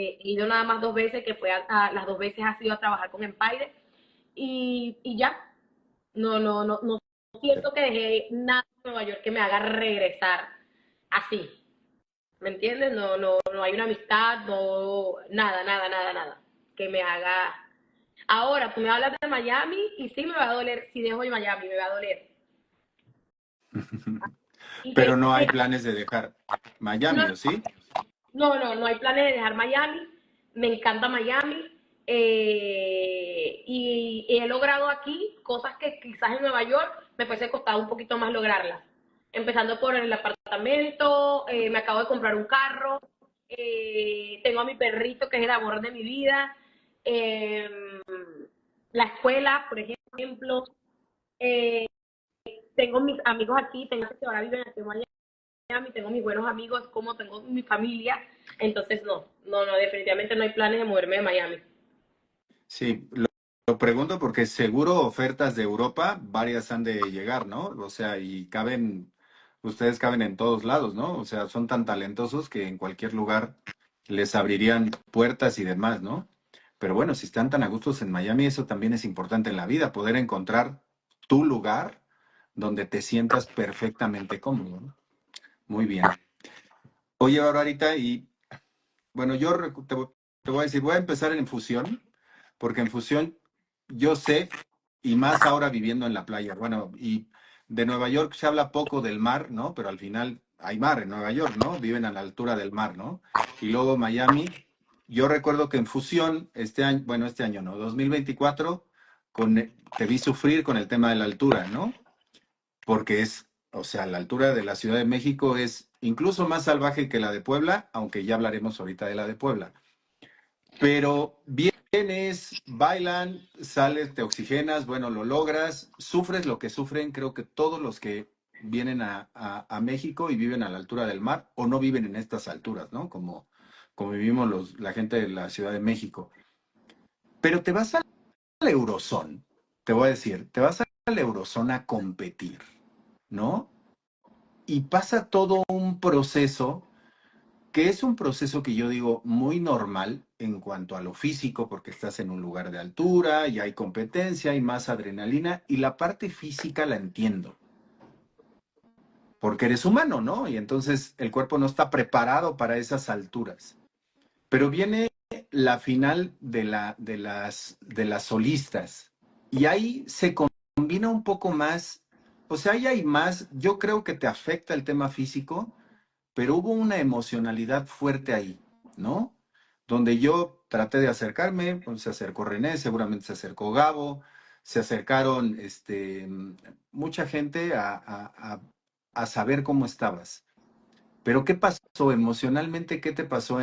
he ido nada más 2 veces, que fue las 2 veces ha sido a trabajar con Empire, y ya, no siento que dejé nada en Nueva York que me haga regresar así, ¿me entiendes? No hay una amistad, no, nada, que me haga... Ahora, tú me hablas de Miami y sí me va a doler, si dejo de Miami, me va a doler. Y Pero que, no hay que planes de dejar no, Miami, ¿o sí? no hay planes de dejar Miami. Me encanta Miami. Y he logrado aquí cosas que quizás en Nueva York me fuese costado un poquito más lograrlas. Empezando por el apartamento, me acabo de comprar un carro, tengo a mi perrito que es el amor de mi vida, eh, la escuela, por ejemplo, eh, tengo mis amigos aquí, tengo que ahora viven aquí en Miami, tengo mis buenos amigos, como tengo mi familia, entonces definitivamente no hay planes de moverme de Miami. Sí, lo pregunto porque seguro ofertas de Europa, varias han de llegar, ¿no? O sea, y caben, ustedes caben en todos lados, ¿no? O sea, son tan talentosos que en cualquier lugar les abrirían puertas y demás, ¿no? Pero bueno, si están tan a gustos en Miami, eso también es importante en la vida, poder encontrar tu lugar donde te sientas perfectamente cómodo, ¿no? Muy bien. Oye, Barbarita, y bueno, te voy a decir, voy a empezar en Fusión, porque en Fusión yo sé, y más ahora viviendo en la playa, bueno, y de Nueva York se habla poco del mar, ¿no? Pero al final hay mar en Nueva York, ¿no? Viven a la altura del mar, ¿no? Y luego Miami, yo recuerdo que en Fusión, este año, bueno, este año no, 2024, te vi sufrir con el tema de la altura, ¿no? Porque es, o sea, la altura de la Ciudad de México es incluso más salvaje que la de Puebla, aunque ya hablaremos ahorita de la de Puebla. Pero vienes, bailan, sales, te oxigenas, bueno, lo logras, sufres lo que sufren, creo que todos los que vienen a México y viven a la altura del mar o no viven en estas alturas, ¿no? Como vivimos la gente de la Ciudad de México. Pero te vas al Eurozone, te voy a decir, te vas al Eurozone a competir, ¿no? Y pasa todo un proceso que es un proceso que yo digo muy normal en cuanto a lo físico, porque estás en un lugar de altura y hay competencia, hay más adrenalina, y la parte física la entiendo, porque eres humano, ¿no? Y entonces el cuerpo no está preparado para esas alturas. Pero viene la final de las solistas, y ahí se combina un poco más, o sea, ahí hay más, yo creo que te afecta el tema físico, pero hubo una emocionalidad fuerte ahí, ¿no? Donde yo traté de acercarme, pues se acercó René, seguramente se acercó Gabo, se acercaron mucha gente a saber cómo estabas. Pero ¿qué pasó emocionalmente? ¿Qué te pasó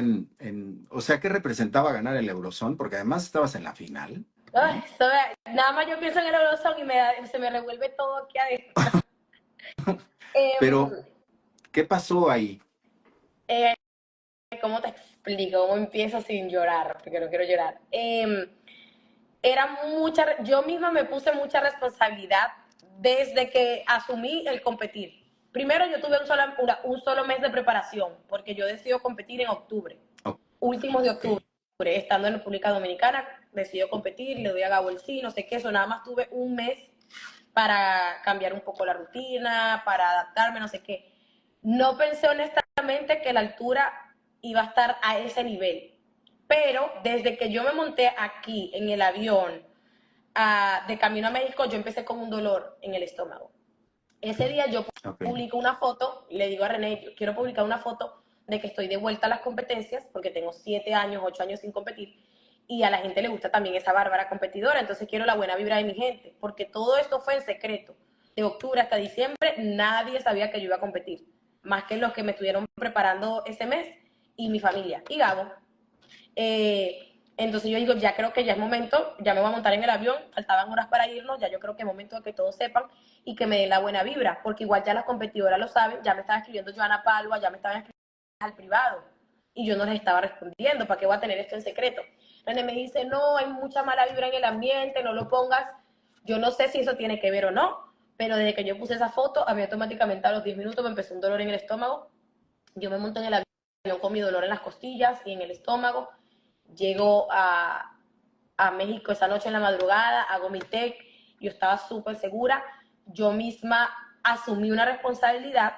o sea, qué representaba ganar el Eurozone? Porque además estabas en la final, Ay, ¿no? nada más yo pienso en el Eurozone y se me revuelve todo aquí adentro. Pero, Eh, ¿qué pasó ahí? eh, ¿Cómo te explico? ¿Cómo empiezo sin llorar? Porque no quiero llorar. Yo misma me puse mucha responsabilidad desde que asumí el competir. Primero yo tuve un solo mes de preparación, porque yo decido competir en octubre, Oh, últimos de ok, octubre, estando en República Dominicana, decido competir, le doy a Gabo el sí, no sé qué, eso nada más tuve un mes para cambiar un poco la rutina, para adaptarme, no sé qué. No pensé honestamente que la altura iba a estar a ese nivel, pero desde que yo me monté aquí en el avión de camino a México, yo empecé con un dolor en el estómago. Ese día yo ok. publico una foto, le digo a René, yo quiero publicar una foto de que estoy de vuelta a las competencias, porque tengo 7 años, 8 años sin competir, y a la gente le gusta también esa bárbara competidora, entonces quiero la buena vibra de mi gente, porque todo esto fue en secreto. De octubre hasta diciembre nadie sabía que yo iba a competir, más que los que me estuvieron preparando ese mes y mi familia, y Gabo. Entonces yo digo, ya creo que ya es momento, ya me voy a montar en el avión, faltaban horas para irnos, ya yo creo que es momento de que todos sepan y que me den la buena vibra, porque igual ya las competidoras lo saben, ya me estaba escribiendo Joana Palva, ya me estaban escribiendo al privado, y yo no les estaba respondiendo, ¿para qué voy a tener esto en secreto? René me dice, no, hay mucha mala vibra en el ambiente, no lo pongas, yo no sé si eso tiene que ver o no, pero desde que yo puse esa foto, a mí automáticamente a los 10 minutos me empezó un dolor en el estómago, yo me monto en el avión con mi dolor en las costillas y en el estómago, Llego a México esa noche en la madrugada, hago mi tech, yo estaba súper segura, yo misma asumí una responsabilidad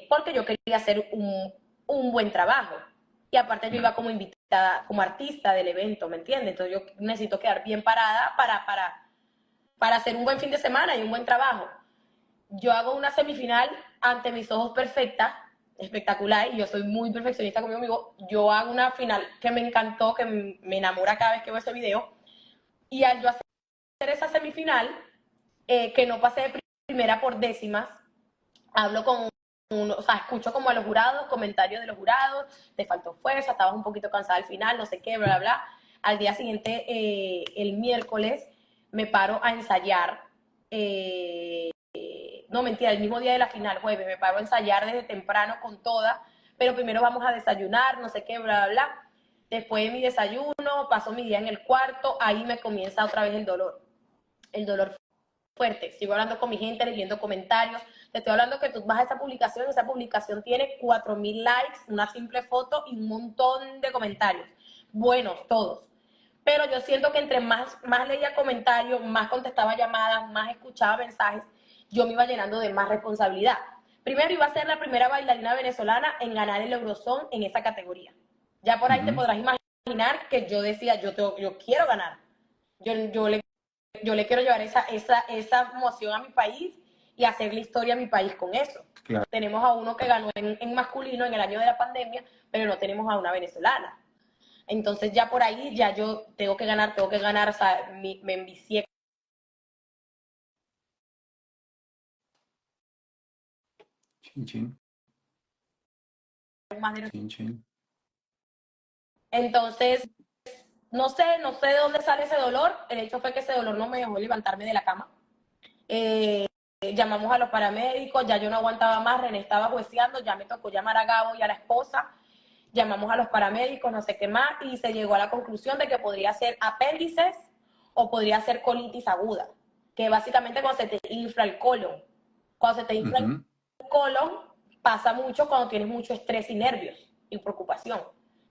porque yo quería hacer un buen trabajo. Y aparte yo iba como invitada, como artista del evento, ¿me entiendes? Entonces yo necesito quedar bien parada para hacer un buen fin de semana y un buen trabajo. Yo hago una semifinal ante mis ojos perfecta, espectacular, y yo soy muy perfeccionista conmigo mismo. Yo hago una final que me encantó, que me enamora cada vez que veo ese video, y al yo hacer esa semifinal, que no pasé de primera por décimas, hablo con o sea, escucho como a los jurados, comentarios de los jurados, te faltó fuerza, estabas un poquito cansada al final, no sé qué, bla, bla, bla. Al día siguiente, el miércoles, me paro a ensayar. No, mentira, el mismo día de la final, jueves, me paro a ensayar desde temprano con toda, pero primero vamos a desayunar, no sé qué, bla, bla, bla. Después de mi desayuno, paso mi día en el cuarto, ahí me comienza otra vez el dolor fuerte. Sigo hablando con mi gente, leyendo comentarios. Te estoy hablando que tú vas a esa publicación tiene 4.000 likes, una simple foto y un montón de comentarios. Buenos, todos. Pero yo siento que entre más leía comentarios, más contestaba llamadas, más escuchaba mensajes, yo me iba llenando de más responsabilidad. Primero iba a ser la primera bailarina venezolana en ganar el Eurosong en esa categoría. Ya por ahí te podrás imaginar que yo decía, yo quiero ganar. Yo le quiero llevar esa emoción a mi país y hacer la historia a mi país con eso. Claro. Tenemos a uno que ganó en masculino en el año de la pandemia, pero no tenemos a una venezolana. Entonces ya por ahí, ya yo tengo que ganar, o sea, me envicié. Chin, chin, chin, chin. Entonces, no sé de dónde sale ese dolor. El hecho fue que ese dolor no me dejó levantarme de la cama. Llamamos a los paramédicos, ya yo no aguantaba más, René estaba jueceando, ya me tocó llamar a Gabo y a la esposa, llamamos a los paramédicos, no sé qué más, y se llegó a la conclusión de que podría ser apéndices o podría ser colitis aguda, que básicamente cuando se te infla el colon. Cuando se te infla el colon, pasa mucho cuando tienes mucho estrés y nervios y preocupación.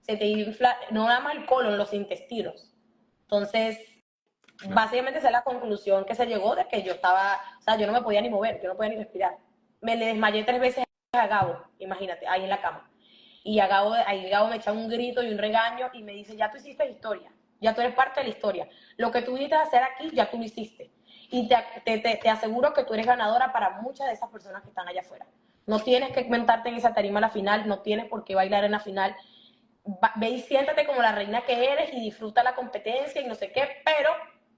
Se te infla no nada más el colon, los intestinos. Entonces, básicamente esa es la conclusión que se llegó de que yo estaba, o sea, yo no me podía ni mover, yo no podía ni respirar. Me le desmayé 3 veces a Gabo, imagínate, ahí en la cama. Y ahí Gabo me echa un grito y un regaño y me dice, ya tú hiciste historia, ya tú eres parte de la historia. Lo que tú viniste a hacer aquí, ya tú lo hiciste. Y te aseguro que tú eres ganadora para muchas de esas personas que están allá afuera. No tienes que mentarte en esa tarima a la final, no tienes por qué bailar en la final. Ve y siéntate como la reina que eres y disfruta la competencia y no sé qué, pero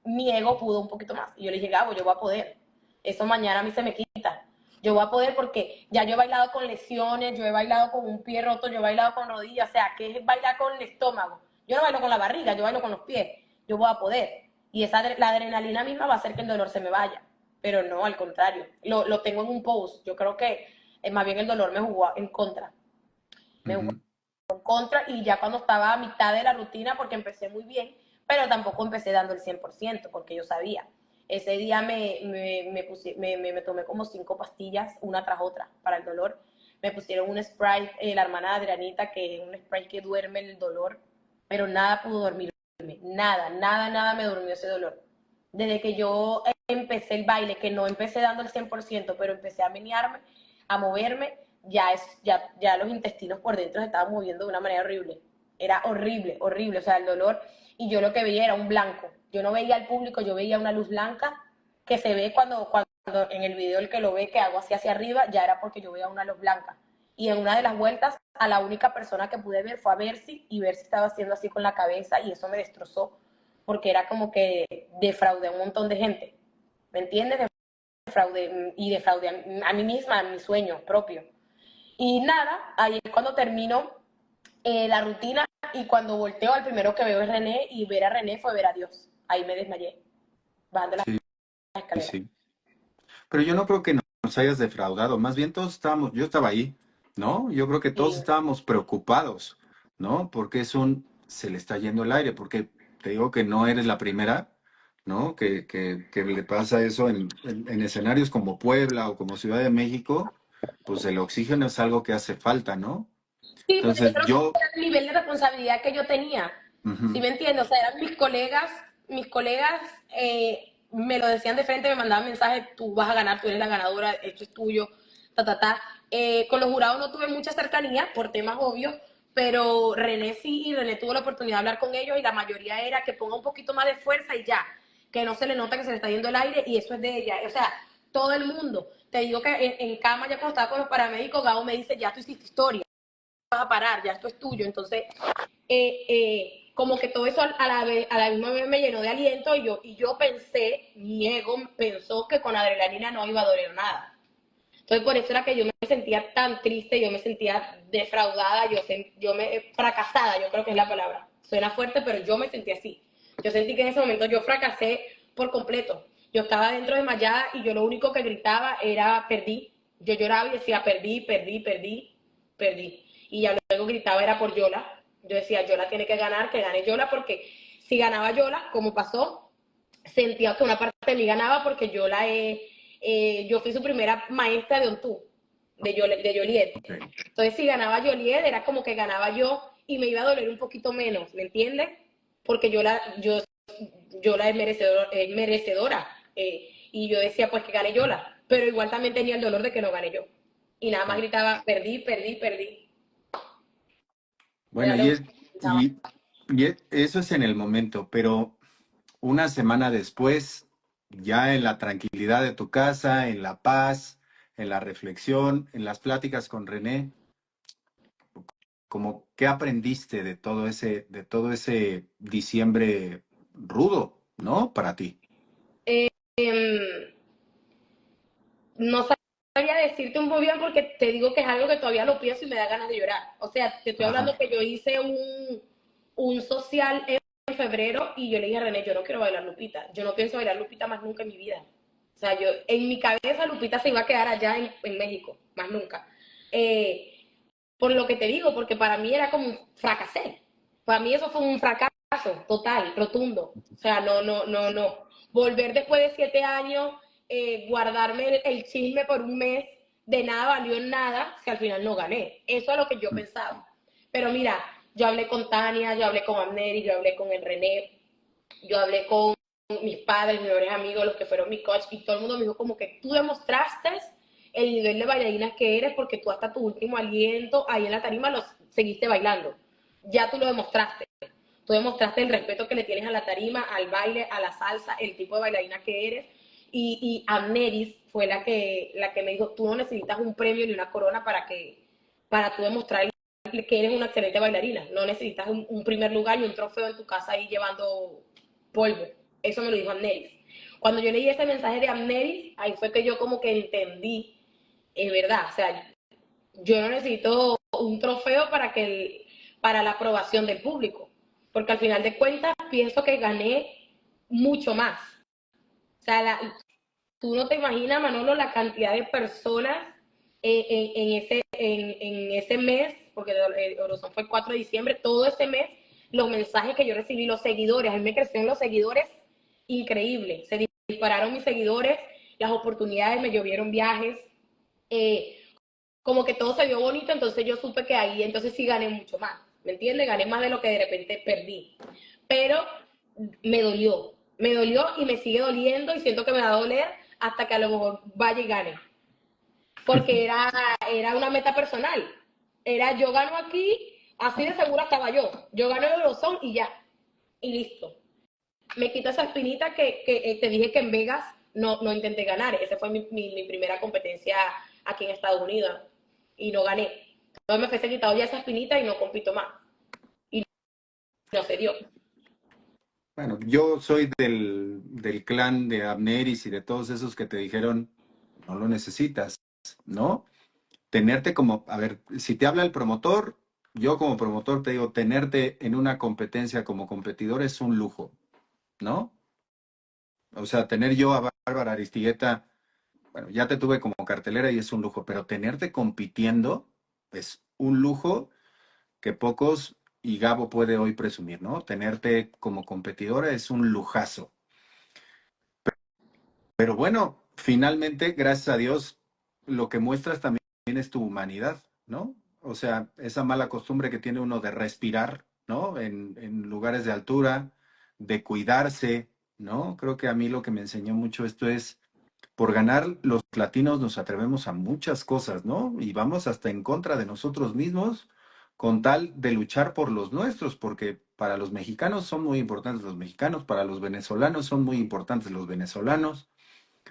mi ego pudo un poquito más. Y yo le dije, Gabo, yo voy a poder. Eso mañana a mí se me quita. Yo voy a poder porque ya yo he bailado con lesiones, yo he bailado con un pie roto, yo he bailado con rodillas, o sea, ¿qué es bailar con el estómago? Yo no bailo con la barriga, yo bailo con los pies. Yo voy a poder. Y la adrenalina misma va a hacer que el dolor se me vaya. Pero no, al contrario. Lo tengo en un post. Yo creo que más bien el dolor me jugó en contra. Me jugó contra y ya cuando estaba a mitad de la rutina, porque empecé muy bien, pero tampoco empecé dando el 100%, porque yo sabía. Ese día me tomé como 5 pastillas, una tras otra, para el dolor. Me pusieron un spray, la hermana de Adrianita, que es un spray que duerme el dolor, pero nada pudo dormirme. Nada, nada, nada me durmió ese dolor. Desde que yo empecé el baile, que no empecé dando el 100%, pero empecé a menearme, a moverme, ya los intestinos por dentro se estaban moviendo de una manera horrible. Era horrible, horrible, o sea, el dolor. Y yo lo que veía era un blanco. Yo no veía al público, yo veía una luz blanca que se ve cuando en el video el que lo ve, que hago así hacia arriba, ya era porque yo veía una luz blanca. Y en una de las vueltas, a la única persona que pude ver fue a Bercy, y Bercy estaba haciendo así con la cabeza, y eso me destrozó, porque era como que defraudé a un montón de gente. ¿Me entiendes? Defraudé a mí misma, a mi sueño propio. Y nada, ahí es cuando termino la rutina, y cuando volteo, al primero que veo es René, y ver a René fue ver a Dios. Ahí me desmayé, bajando las Sí, escaleras. sí. Pero yo no creo que nos hayas defraudado. Más bien todos estábamos, yo estaba ahí, ¿no? Yo creo que todos Sí, estábamos preocupados, ¿no? Porque se le está yendo el aire, porque te digo que no eres la primera, ¿no? Que le pasa eso en escenarios como Puebla o como Ciudad de México, pues el oxígeno es algo que hace falta, ¿no? Sí, pero yo Entonces creo que yo, era el nivel de responsabilidad que yo tenía. ¿Sí ujú, me entiendes? O sea, eran mis colegas me lo decían de frente, me mandaban mensajes, tú vas a ganar, tú eres la ganadora, esto es tuyo, ta, ta, ta. Con los jurados no tuve mucha cercanía por temas obvios, pero René sí, y René tuvo la oportunidad de hablar con ellos y la mayoría era que ponga un poquito más de fuerza y ya, que no se le nota que se le está yendo el aire y eso es de ella. O sea, todo el mundo. Te digo que en cama, ya cuando estaba con los paramédicos, Gabo me dice, ya tú hiciste historia, vas a parar, ya esto es tuyo. Entonces, como que todo eso a la misma vez me llenó de aliento y yo pensé, mi ego pensó que con adrenalina no iba a doler nada. Entonces por eso era que yo me sentía tan triste, yo me sentía defraudada, yo me fracasada, yo creo que es la palabra. Suena fuerte, pero yo me sentí así. Yo sentí que en ese momento yo fracasé por completo. Yo estaba dentro desmayada y yo lo único que gritaba era perdí. Yo lloraba y decía perdí, perdí, perdí, perdí. Y ya luego gritaba era por Yola. Yo decía Yola tiene que ganar, que gane Yola, porque si ganaba Yola, como pasó, sentía que una parte de mí ganaba porque yo fui su primera maestra de Ontú, de Joliet. ok, Entonces, si ganaba Joliet, era como que ganaba yo y me iba a doler un poquito menos, ¿me entiendes? Porque yo la es merecedora. Y yo decía, pues que gane Yola. Pero igual también tenía el dolor de que no gane yo. Y nada más claro. gritaba, perdí, perdí, perdí. Bueno, Era lo que pensaba. eso es en el momento, pero una semana después, ya en la tranquilidad de tu casa, en la paz, en la reflexión, en las pláticas con René, como qué aprendiste de todo ese diciembre rudo, ¿no? Para ti. Em, no sabría decirte muy bien porque te digo que es algo que todavía lo pienso y me da ganas de llorar. O sea, te estoy Ajá. hablando que yo hice un social en febrero y yo le dije a René, yo no quiero bailar Lupita. Yo no pienso bailar Lupita más nunca en mi vida. O sea, en mi cabeza Lupita se iba a quedar allá en México, más nunca. Por lo que te digo, porque para mí era como un fracasé. Para mí eso fue un fracaso total, rotundo. O sea, no, no, no, no. Volver después de 7 años, guardarme el chisme por un mes, de nada valió en nada, si al final no gané. Eso es lo que yo pensaba. Pero mira, yo hablé con Tania, yo hablé con Amneri, yo hablé con el René, yo hablé con mis padres, mis mejores amigos, los que fueron mis coach, y todo el mundo me dijo como que tú demostraste el nivel de bailarina que eres porque tú hasta tu último aliento ahí en la tarima lo seguiste bailando. Ya tú lo demostraste. Tú demostraste el respeto que le tienes a la tarima, al baile, a la salsa, el tipo de bailarina que eres. Y Amneris fue la que me dijo, tú no necesitas un premio ni una corona para tú demostrar que eres una excelente bailarina. No necesitas un primer lugar y un trofeo en tu casa ahí llevando polvo. Eso me lo dijo Amneris. Cuando yo leí ese mensaje de Amneris, ahí fue que yo como que entendí, es verdad, o sea, yo no necesito un trofeo para la aprobación del público, porque al final de cuentas pienso que gané mucho más. O sea, tú no te imaginas, Manolo, la cantidad de personas en ese mes, porque Orozón fue el 4 de diciembre, todo ese mes, los mensajes que yo recibí, los seguidores, a mí me crecieron los seguidores increíble, se dispararon mis seguidores, las oportunidades, me llovieron viajes, eh, como que todo se vio bonito, entonces yo supe que ahí entonces sí gané mucho más, ¿me entiendes? Gané más de lo que de repente perdí, pero me dolió y me sigue doliendo y siento que me va a doler hasta que a lo mejor vaya y gane, porque era una meta personal, era yo gano aquí, así de segura estaba yo gano el Eurozone y ya, y listo. Me quito esa espinita que te dije que en Vegas no intenté ganar. Esa fue mi primera competencia aquí en Estados Unidos y no gané. Entonces me fuese quitado ya esa espinita y no compito más. Y no se dio. Bueno, yo soy del clan de Abneris y de todos esos que te dijeron, no lo necesitas, ¿no? Tenerte como, a ver, si te habla el promotor, yo como promotor te digo, tenerte en una competencia como competidor es un lujo, ¿no? O sea, tener yo a Bárbara Aristigueta, bueno, ya te tuve como cartelera y es un lujo, pero tenerte compitiendo es un lujo que pocos, y Gabo puede hoy presumir, ¿no? Tenerte como competidora es un lujazo. Pero bueno, finalmente, gracias a Dios, lo que muestras también es tu humanidad, ¿no? o sea, esa mala costumbre que tiene uno de respirar, ¿no? En lugares de altura, de cuidarse, ¿no? Creo que a mí lo que me enseñó mucho esto es, por ganar los latinos nos atrevemos a muchas cosas, ¿no? Y vamos hasta en contra de nosotros mismos con tal de luchar por los nuestros, porque para los mexicanos son muy importantes los mexicanos, para los venezolanos son muy importantes los venezolanos,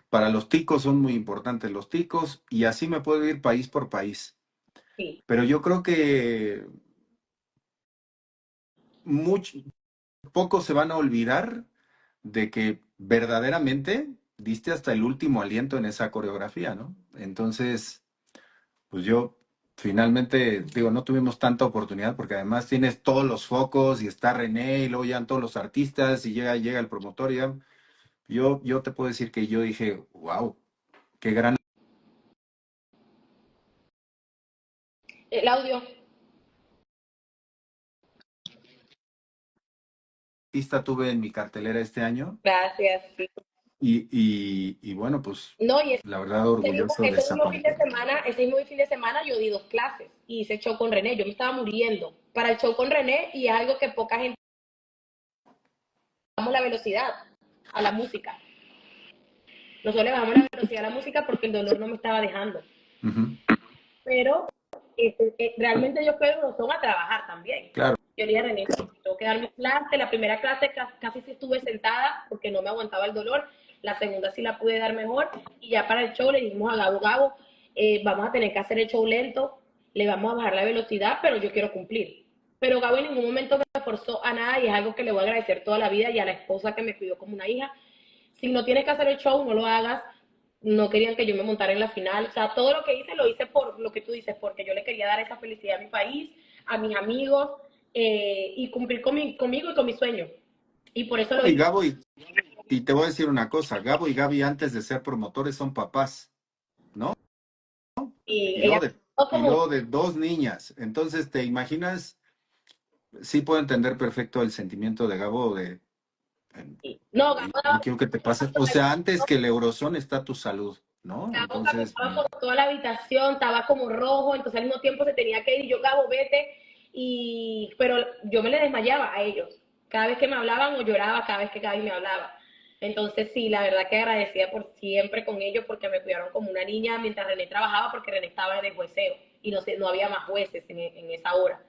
para los ticos son muy importantes los ticos, y así me puedo ir país por país. Sí. Pero yo creo que mucho, pocos se van a olvidar de que verdaderamente diste hasta el último aliento en esa coreografía, ¿no? Entonces, pues yo finalmente, digo, no tuvimos tanta oportunidad porque además tienes todos los focos y está René y luego ya todos los artistas y llega el promotor y ya, yo te puedo decir que yo dije, wow, qué gran El audio. artista tuve en mi cartelera este año Gracias. Sí. y bueno, pues No, y la verdad orgulloso de esa parte. ese mismo fin de semana yo di 2 clases y hice show con René. Yo me estaba muriendo para el show con René y es algo que poca gente damos la velocidad a la música. Nosotros le bajamos la velocidad a la música porque el dolor no me estaba dejando. Ujú, Pero realmente yo fui a son a trabajar también. claro. Yo le dije a René, tengo que dar mi clase. La primera clase casi sí estuve sentada porque no me aguantaba el dolor. La segunda sí la pude dar mejor. Y ya para el show le dijimos a Gabo, Gabo, vamos a tener que hacer el show lento, le vamos a bajar la velocidad, pero yo quiero cumplir. Pero Gabo en ningún momento me forzó a nada y es algo que le voy a agradecer toda la vida y a la esposa que me cuidó como una hija. Si no tienes que hacer el show, no lo hagas. No querían que yo me montara en la final. O sea, todo lo que hice lo hice por lo que tú dices, porque yo le quería dar esa felicidad a mi país, a mis amigos y cumplir conmigo y con mi sueño. Y por eso lo No, y hice. Gabo, y te voy a decir una cosa, Gabo y Gaby antes de ser promotores son papás, ¿no? Y Y ella y como, luego de dos niñas. Entonces, ¿te imaginas? Sí puedo entender perfecto el sentimiento de Gabo de, no, güey, no quiero que te pase. O sea, antes que el Eurozone está tu salud, ¿no? Gabo Entonces, caminaba por toda la habitación, estaba como rojo, entonces al mismo tiempo se tenía que ir y yo, Gabo, vete. Pero yo me le desmayaba a ellos. Cada vez que me hablaban o lloraba cada vez que Gaby me hablaba. Entonces sí, la verdad que agradecida por siempre con ellos porque me cuidaron como una niña mientras René trabajaba porque René estaba en el jueceo y no, sé, no había más jueces en esa hora.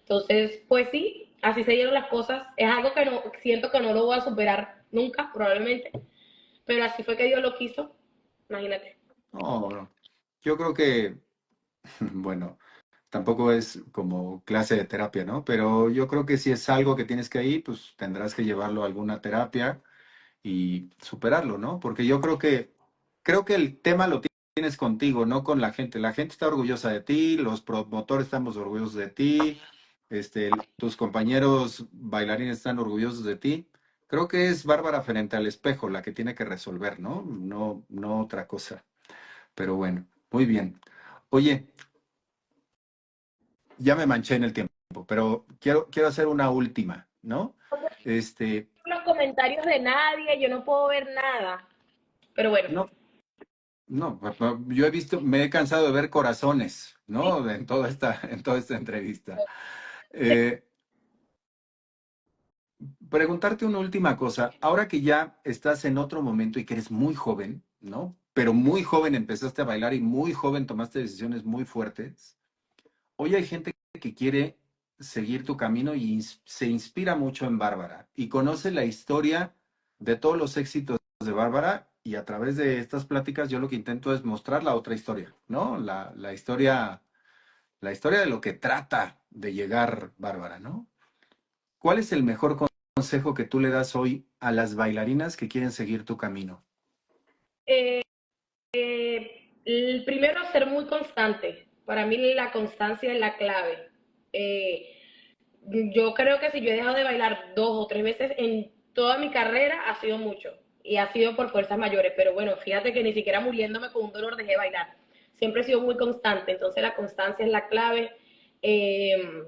Entonces, pues sí, así se dieron las cosas. Es algo que no siento que no lo voy a superar nunca, probablemente, pero así fue que Dios lo quiso. Imagínate. no, yo creo que, bueno, tampoco es como clase de terapia, ¿no? Pero yo creo que si es algo que tienes que ir, pues tendrás que llevarlo a alguna terapia y superarlo, ¿no? Porque yo creo que el tema lo tienes contigo, no con la gente. La gente está orgullosa de ti, los promotores estamos orgullosos de ti, tus compañeros bailarines están orgullosos de ti. Creo que es Bárbara frente al espejo la que tiene que resolver, ¿no? No, no otra cosa. Pero bueno, muy bien. Oye, ya me manché en el tiempo, pero quiero hacer una última, ¿no? Este, Los comentarios de nadie, yo no puedo ver nada. Pero bueno, no, no, yo he visto, me he cansado de ver corazones, sí, ¿no? En toda esta entrevista. Eh, Preguntarte una última cosa. Ahora que ya estás en otro momento y que eres muy joven, ¿no? Pero muy joven empezaste a bailar y muy joven tomaste decisiones muy fuertes. Hoy hay gente que quiere seguir tu camino y se inspira mucho en Bárbara y conoce la historia de todos los éxitos de Bárbara y a través de estas pláticas yo lo que intento es mostrar la otra historia, ¿no? La historia de lo que trata de llegar Bárbara, ¿no? ¿Cuál es el mejor consejo que tú le das hoy a las bailarinas que quieren seguir tu camino? eh, el primero, ser muy constante. Para mí la constancia es la clave. Eh, yo creo que si yo he dejado de bailar 2 o 3 veces en toda mi carrera, ha sido mucho. Y ha sido por fuerzas mayores. Pero bueno, fíjate que ni siquiera muriéndome con un dolor dejé de bailar. Siempre he sido muy constante. Entonces la constancia es la clave. Eh,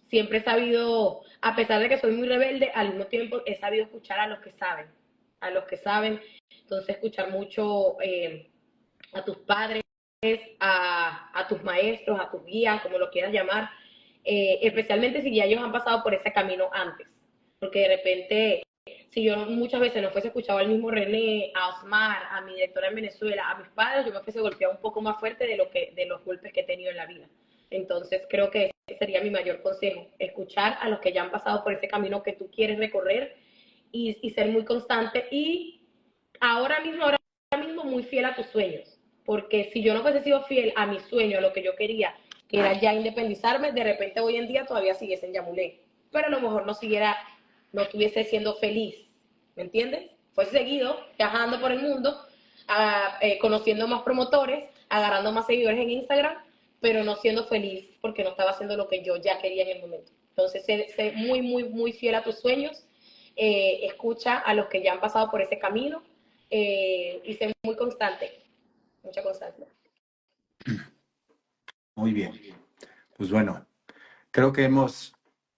Siempre he sabido, a pesar de que soy muy rebelde, al mismo tiempo he sabido escuchar a los que saben. A los que saben. Entonces escuchar mucho a tus padres, a tus maestros, a tus guías, como lo quieras llamar, especialmente si ya ellos han pasado por ese camino antes. Porque de repente, si yo muchas veces no fuese escuchado al mismo René, a Osmar, a mi directora en Venezuela, a mis padres, yo me fuese golpeado un poco más fuerte de los golpes que he tenido en la vida. Entonces creo que ese sería mi mayor consejo, escuchar a los que ya han pasado por ese camino que tú quieres recorrer y ser muy constante y ahora mismo muy fiel a tus sueños. Porque si yo no hubiese sido fiel a mi sueño, a lo que yo quería, que era ya independizarme, de repente hoy en día todavía siguiese en Yamulé. Pero a lo mejor no estuviese siendo feliz, ¿me entiendes? Fue seguido, viajando por el mundo, conociendo más promotores, agarrando más seguidores en Instagram, pero no siendo feliz porque no estaba haciendo lo que yo ya quería en el momento. Entonces, sé muy, muy, muy fiel a tus sueños, escucha a los que ya han pasado por ese camino y sé muy constante, mucha constancia. Muy bien. Pues bueno, creo que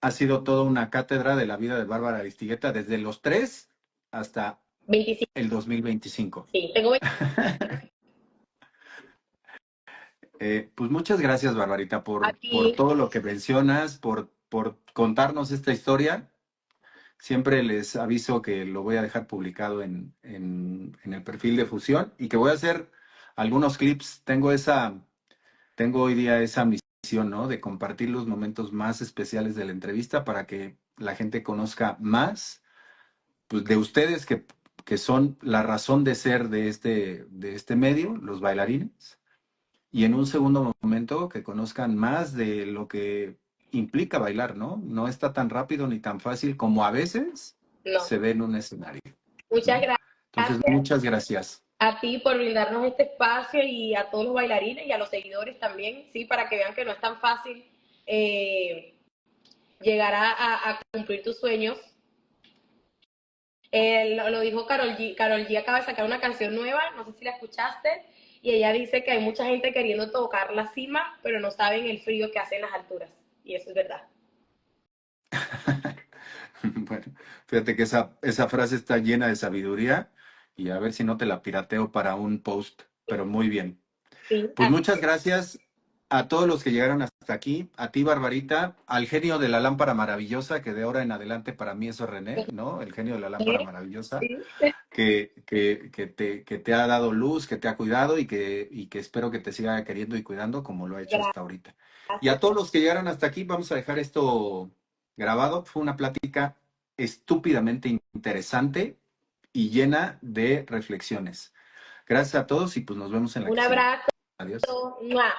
ha sido toda una cátedra de la vida de Bárbara Aristigueta desde los 3 hasta 25. el 2025. Sí, tengo 20. Pues muchas gracias, Barbarita, por Aquí, todo lo que mencionas, por contarnos esta historia. Siempre les aviso que lo voy a dejar publicado en el perfil de Fusión y que voy a hacer algunos clips. Tengo hoy día esa misión, ¿no? De compartir los momentos más especiales de la entrevista para que la gente conozca más, pues, de ustedes que son la razón de ser de este medio, los bailarines. Y en un segundo momento que conozcan más de lo que implica bailar, ¿no? No está tan rápido ni tan fácil como a veces no. se ve en un escenario, Muchas ¿no? Entonces, gracias muchas gracias. a ti por brindarnos este espacio y a todos los bailarines y a los seguidores también, sí, para que vean que no es tan fácil eh, llegar a cumplir tus sueños. Lo dijo Karol G. Karol G acaba de sacar una canción nueva, no sé si la escuchaste, y ella dice que hay mucha gente queriendo tocar la cima, pero no saben el frío que hacen las alturas. Y eso es verdad. Bueno, fíjate que esa frase está llena de sabiduría y a ver si no te la pirateo para un post, pero muy bien. Sí, Pues así muchas es. gracias a todos los que llegaron hasta aquí, a ti, Barbarita, al genio de la lámpara maravillosa, que de ahora en adelante para mí eso es René, ¿no? El genio de la lámpara maravillosa, Sí, que te ha dado luz, que te ha cuidado y que espero que te siga queriendo y cuidando como lo ha hecho hasta ahorita. Y a gracias. todos los que llegaron hasta aquí, vamos a dejar esto grabado. Fue una plática estúpidamente interesante y llena de reflexiones. Gracias a todos y pues nos vemos en la Un que sigue. abrazo. Adiós. ¡Mua!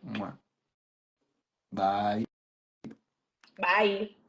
Mua. Bye. Bye.